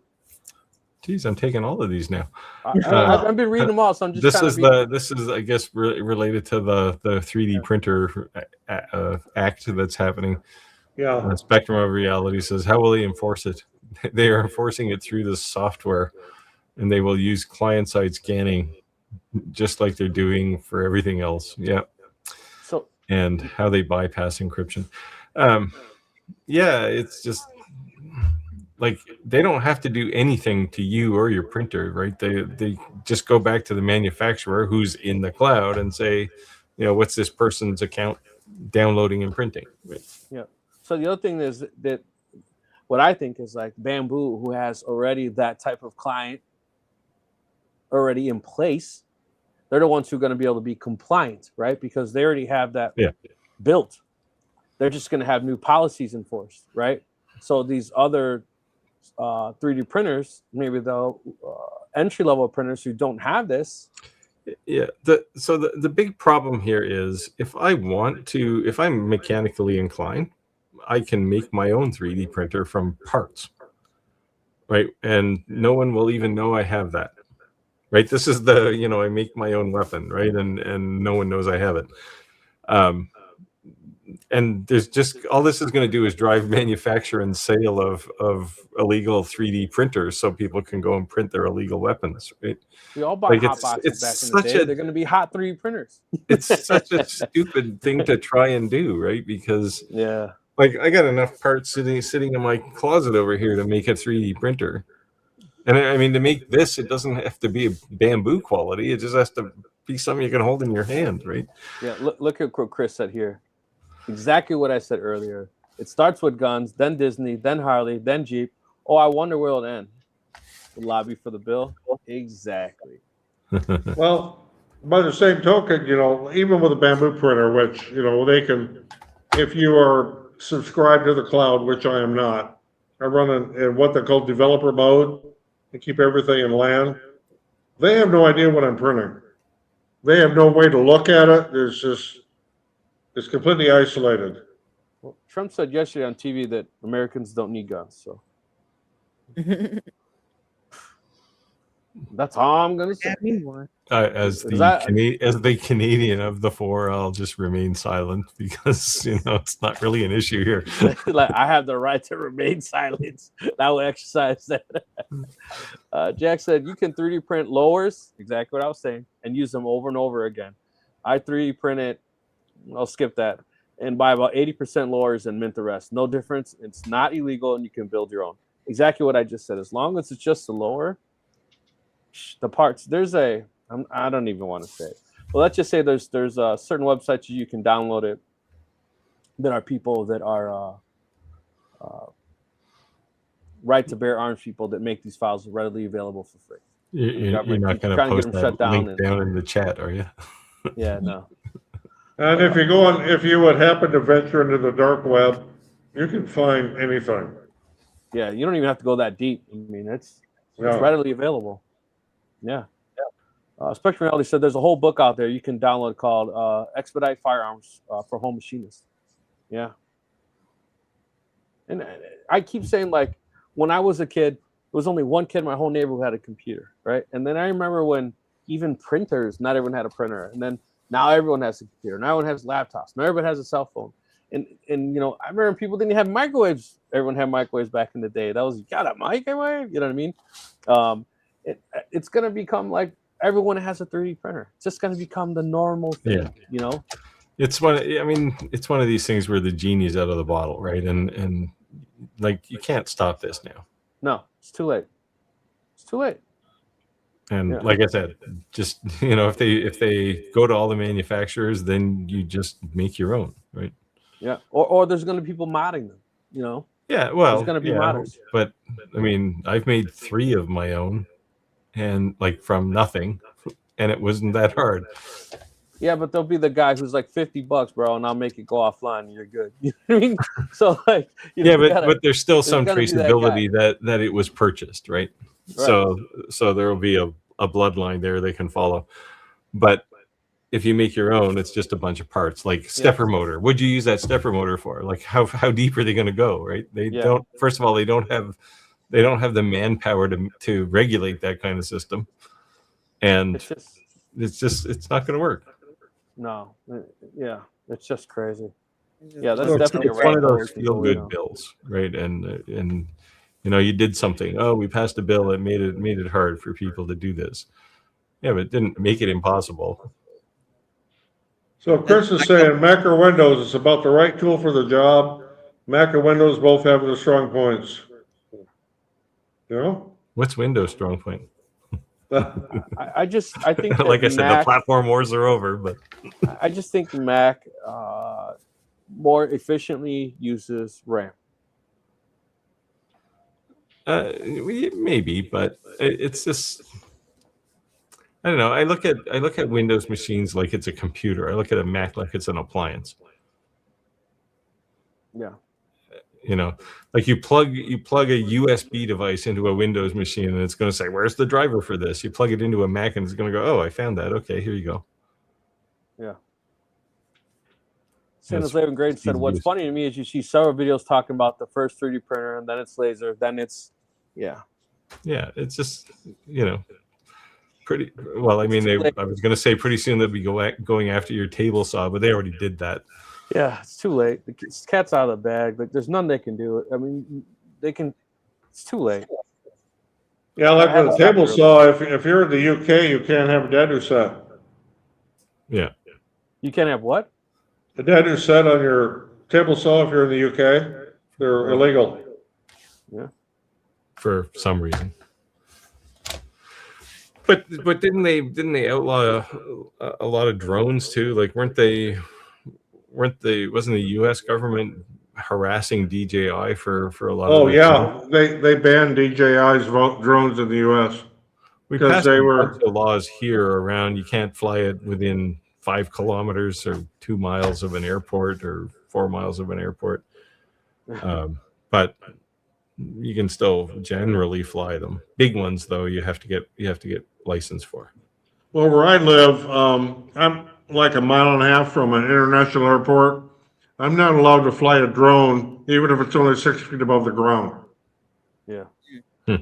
Geez, I'm taking all of these now. I've been reading them all, so I'm just. This is I guess related to the 3D printer act that's happening. Yeah. Spectrum of Reality says, how will they enforce it? They are enforcing it through the software, and they will use client-side scanning, just like they're doing for everything else. Yeah. So. And how they bypass encryption. Yeah, it's just like they don't have to do anything to you or your printer, right? They just go back to the manufacturer who's in the cloud and say, what's this person's account downloading and printing? Right? Yeah. So the other thing is that what I think is like Bamboo, who has already that type of client already in place, they're the ones who are going to be able to be compliant, right? Because they already have that built. They're just going to have new policies enforced, right? So these other 3D printers, maybe the entry-level printers who don't have this. Yeah. The big problem here is if I'm mechanically inclined, I can make my own 3D printer from parts, right? And no one will even know I have that, right? This is I make my own weapon, right? And no one knows I have it. and there's just all this is going to do is drive manufacture and sale of illegal 3D printers, so people can go and print their illegal weapons. Right? We all bought Like hot boxes back in the such day. They're going to be hot 3D printers. it's such a stupid thing to try and do, right? Because Yeah. like I got enough parts sitting in my closet over here to make a 3D printer. And I mean, to make this, it doesn't have to be a bamboo quality. It just has to be something you can hold in your hand, right? Yeah. Look at what Chris said here. Exactly what I said earlier. It starts with guns, then Disney, then Harley, then Jeep. Oh, I wonder where it'll end. The lobby for the bill. Exactly. Well, by the same token, you know, even with a bamboo printer, which, you know, they can, if you are subscribed to the cloud, which I am not, I run in what they call developer mode and keep everything in LAN. They have no idea what I'm printing. They have no way to look at it. There's just, it's completely isolated. Well, Trump said yesterday on TV that Americans don't need guns. So that's all I'm gonna say. Got me one. As the Canadian of the four, I'll just remain silent because it's not really an issue here. Like, I have the right to remain silent. I will exercise that. Jack said you can 3D print lowers, exactly what I was saying, and use them over and over again. I 3D print it. I'll skip that, and buy about 80% lowers and mint the rest. No difference. It's not illegal, and you can build your own. Exactly what I just said. As long as it's just a lower, the parts. I don't even want to say it. Well, let's just say there's certain websites you can download it that are people that are right to bear arms people that make these files readily available for free. You're not going to post that link down in the chat, are you? Yeah, no. And if you would happen to venture into the dark web, you can find anything. Yeah, you don't even have to go that deep. I mean, it's readily available. Yeah. Spectrum Reality said there's a whole book out there you can download called Expedite Firearms for Home Machinists. Yeah. And I keep saying, like, when I was a kid, there was only one kid in my whole neighborhood who had a computer, right? And then I remember when even printers, not everyone had a printer. And then now everyone has a computer. Now everyone has laptops. Now everyone has a cell phone. And I remember people didn't have microwaves. Everyone had microwaves back in the day. That was, you got a microwave? You know what I mean? It's going to become like everyone has a 3D printer. It's just going to become the normal thing, It's one of these things where the genie's out of the bottle, right? And like, you can't stop this now. No, it's too late. It's too late. And like I said, just if they go to all the manufacturers, then you just make your own, right? Yeah, or there's going to be people modding them, Yeah, well, there's going to be modders. But I mean, I've made 3 of my own, and like from nothing, and it wasn't that hard. Yeah, but there'll be the guy who's like $50, bro, and I'll make it go offline. And you're good. You know what I mean? So like, but there's still some traceability that it was purchased, right? So there will be a bloodline there they can follow. But if you make your own, it's just a bunch of parts, like stepper motor. What'd you use that stepper motor for? Like how deep are they going to go, right? They don't. First of all, they don't have the manpower to regulate that kind of system, and it's not going to work. No, yeah, it's just crazy. Yeah, that's definitely one of those feel-good bills, right? And you did something. Oh, we passed a bill that made it hard for people to do this. Yeah, but it didn't make it impossible. So Chris is saying Mac or Windows is about the right tool for the job. Mac and Windows both have their strong points. What's Windows' strong point? I think like I said, the platform wars are over, but I just think Mac more efficiently uses RAM. Maybe, but it's just, I don't know. I look at Windows machines like it's a computer. I look at a Mac like it's an appliance. Yeah. Like you plug a USB device into a Windows machine and it's going to say, where's the driver for this? You plug it into a Mac and it's going to go, oh, I found that. Okay, here you go. Yeah. Santa's Living Great said, what's funny to me is you see several videos talking about the first 3D printer and then it's laser, then it's, Yeah, it's just, pretty well. I mean, I was going to say pretty soon they'll be going after your table saw, but they already did that. Yeah, it's too late. The cat's out of the bag. Like, there's nothing they can do. I mean, they can. It's too late. Yeah, like Gotta have with a a table separate- saw, if you're in the UK, you can't have a dadu set. Yeah. You can't have what? A dadu set on your table saw if you're in the UK, they're Oh. illegal. Yeah. For some reason. But didn't they outlaw a lot of drones too? Like wasn't the U.S. government harassing DJI for a lot Oh of their drones? yeah, they banned DJI's drones in the U.S. We because passed they a were- bunch of laws here around you can't fly it within 5 kilometers or 2 miles of an airport or 4 miles of an airport. But you can still generally fly them. Big ones though, you have to get license for. Well, where I live, I'm like a mile and a half from an international airport. I'm not allowed to fly a drone, even if it's only 6 feet above the ground. Yeah. Hmm.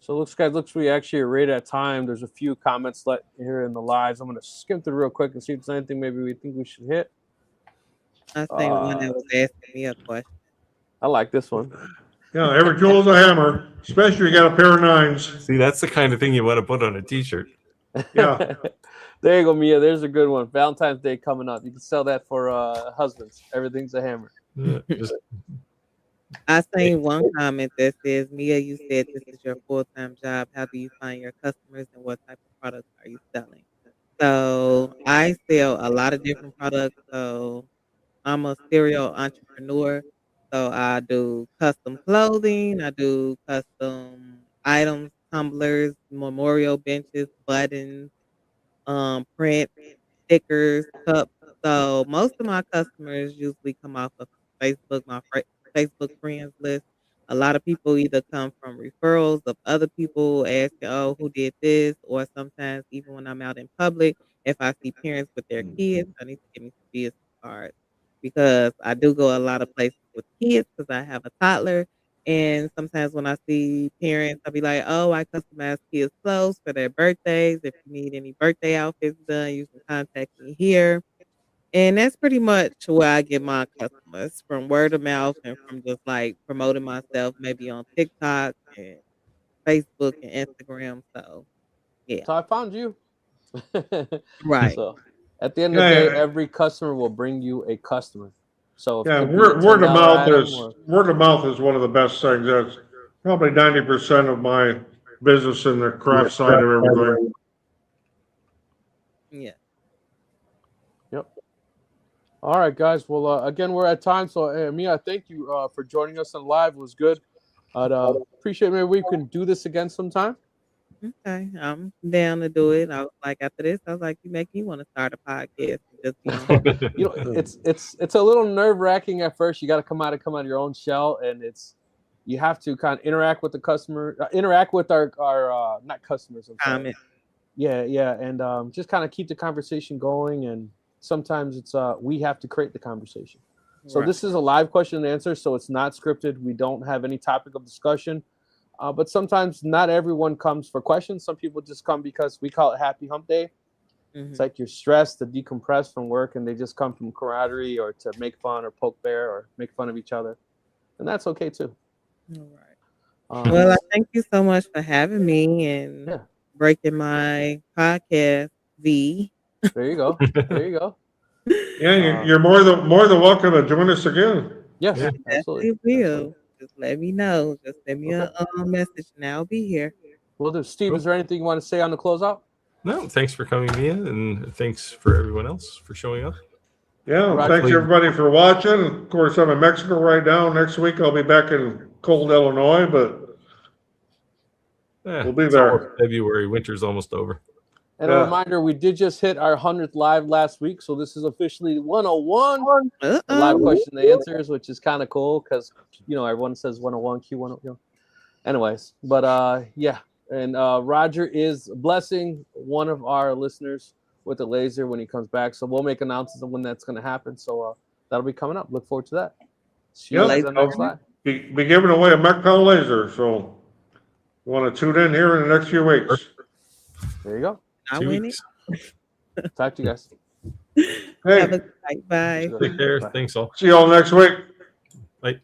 So looks we actually are right at time. There's a few comments here in the lives. I'm gonna skim through real quick and see if there's anything maybe we think we should hit. I think one that was asking me a question. I like this one. Yeah, every tool is a hammer, especially if you got a pair of 9s. See, that's the kind of thing you want to put on a t-shirt. Yeah. There you go, Mia. There's a good one. Valentine's Day coming up. You can sell that for husbands. Everything's a hammer. Yeah, just I seen one comment that says, Mia, you said this is your full-time job. How do you find your customers and what type of products are you selling? So I sell a lot of different products. So I'm a serial entrepreneur. So I do custom clothing, I do custom items, tumblers, memorial benches, buttons, print, stickers, cups. So most of my customers usually come off of Facebook, my Facebook friends list. A lot of people either come from referrals of other people asking, "Oh, who did this?" Or sometimes even when I'm out in public, if I see parents with their kids, I need to give me some business cards because I do go a lot of places with kids because I have a toddler. And sometimes when I see parents, I'll be like, "Oh, I customize kids' clothes for their birthdays. If you need any birthday outfits done, you can contact me here." And that's pretty much where I get my customers from word of mouth and from just like promoting myself maybe on TikTok and Facebook and Instagram. So yeah. So I found you. Right. So at the end of the Yeah, day, yeah. every customer will bring you a customer. So if Yeah, it could be a word of $10 mouth item is or- word of mouth is one of the best things. That's probably 90% of my business in the craft side of everything. Yeah. Yep. All right, guys. Well, again, we're at time. So, Mia, thank you for joining us on live. It was good. I'd appreciate maybe we can do this again sometime. Okay. I'm down to do it. I was like after this, I was like, you make me want to start a podcast and just be on. You know, it's a little nerve wracking at first. You got to come out of your own shell, and you have to kind of interact with the customer, interact with our not customers. I'm sorry. Comment. Yeah, and just kind of keep the conversation going. And sometimes it's we have to create the conversation. So Right. this is a live question and answer, so it's not scripted. We don't have any topic of discussion. But sometimes not everyone comes for questions. Some people just come because we call it Happy Hump Day. It's like you're stressed to decompress from work, and they just come from camaraderie or to make fun or poke bear or make fun of each other, and that's okay too. All right. Well, I thank you so much for having me and Yeah. breaking my podcast V. There you go. There you go. Yeah, you're more than welcome to join us again. Yes, Yeah. absolutely. Definitely will. Absolutely. Just let me know. Just send me Okay. a message and I'll be here. Well, do Steve, is there anything you want to say on the closeout? No, thanks for coming, Mia, and thanks for everyone else for showing up. Yeah, Right. thanks everybody for watching. Of course, I'm in Mexico right now. Next week I'll be back in cold Illinois, but we'll be it's there. almost February. Winter's almost over. And a reminder, we did just hit our 100th live last week, so this is officially 101. The live question and answers, which is kind of cool because everyone says 101 Q1. Anyways, but yeah, and Roger is blessing one of our listeners with a laser when he comes back, so we'll make announcements of when that's going to happen. So that'll be coming up. Look forward to that. See you guys on the next live. Be giving away a MechPal laser, so you want to tune in here in the next few weeks. There you go. I 2 win weeks. it. Talk to you guys. Hey, Have a good night. Bye. Good. Take care. Bye. Thanks all. see y'all next week. Bye.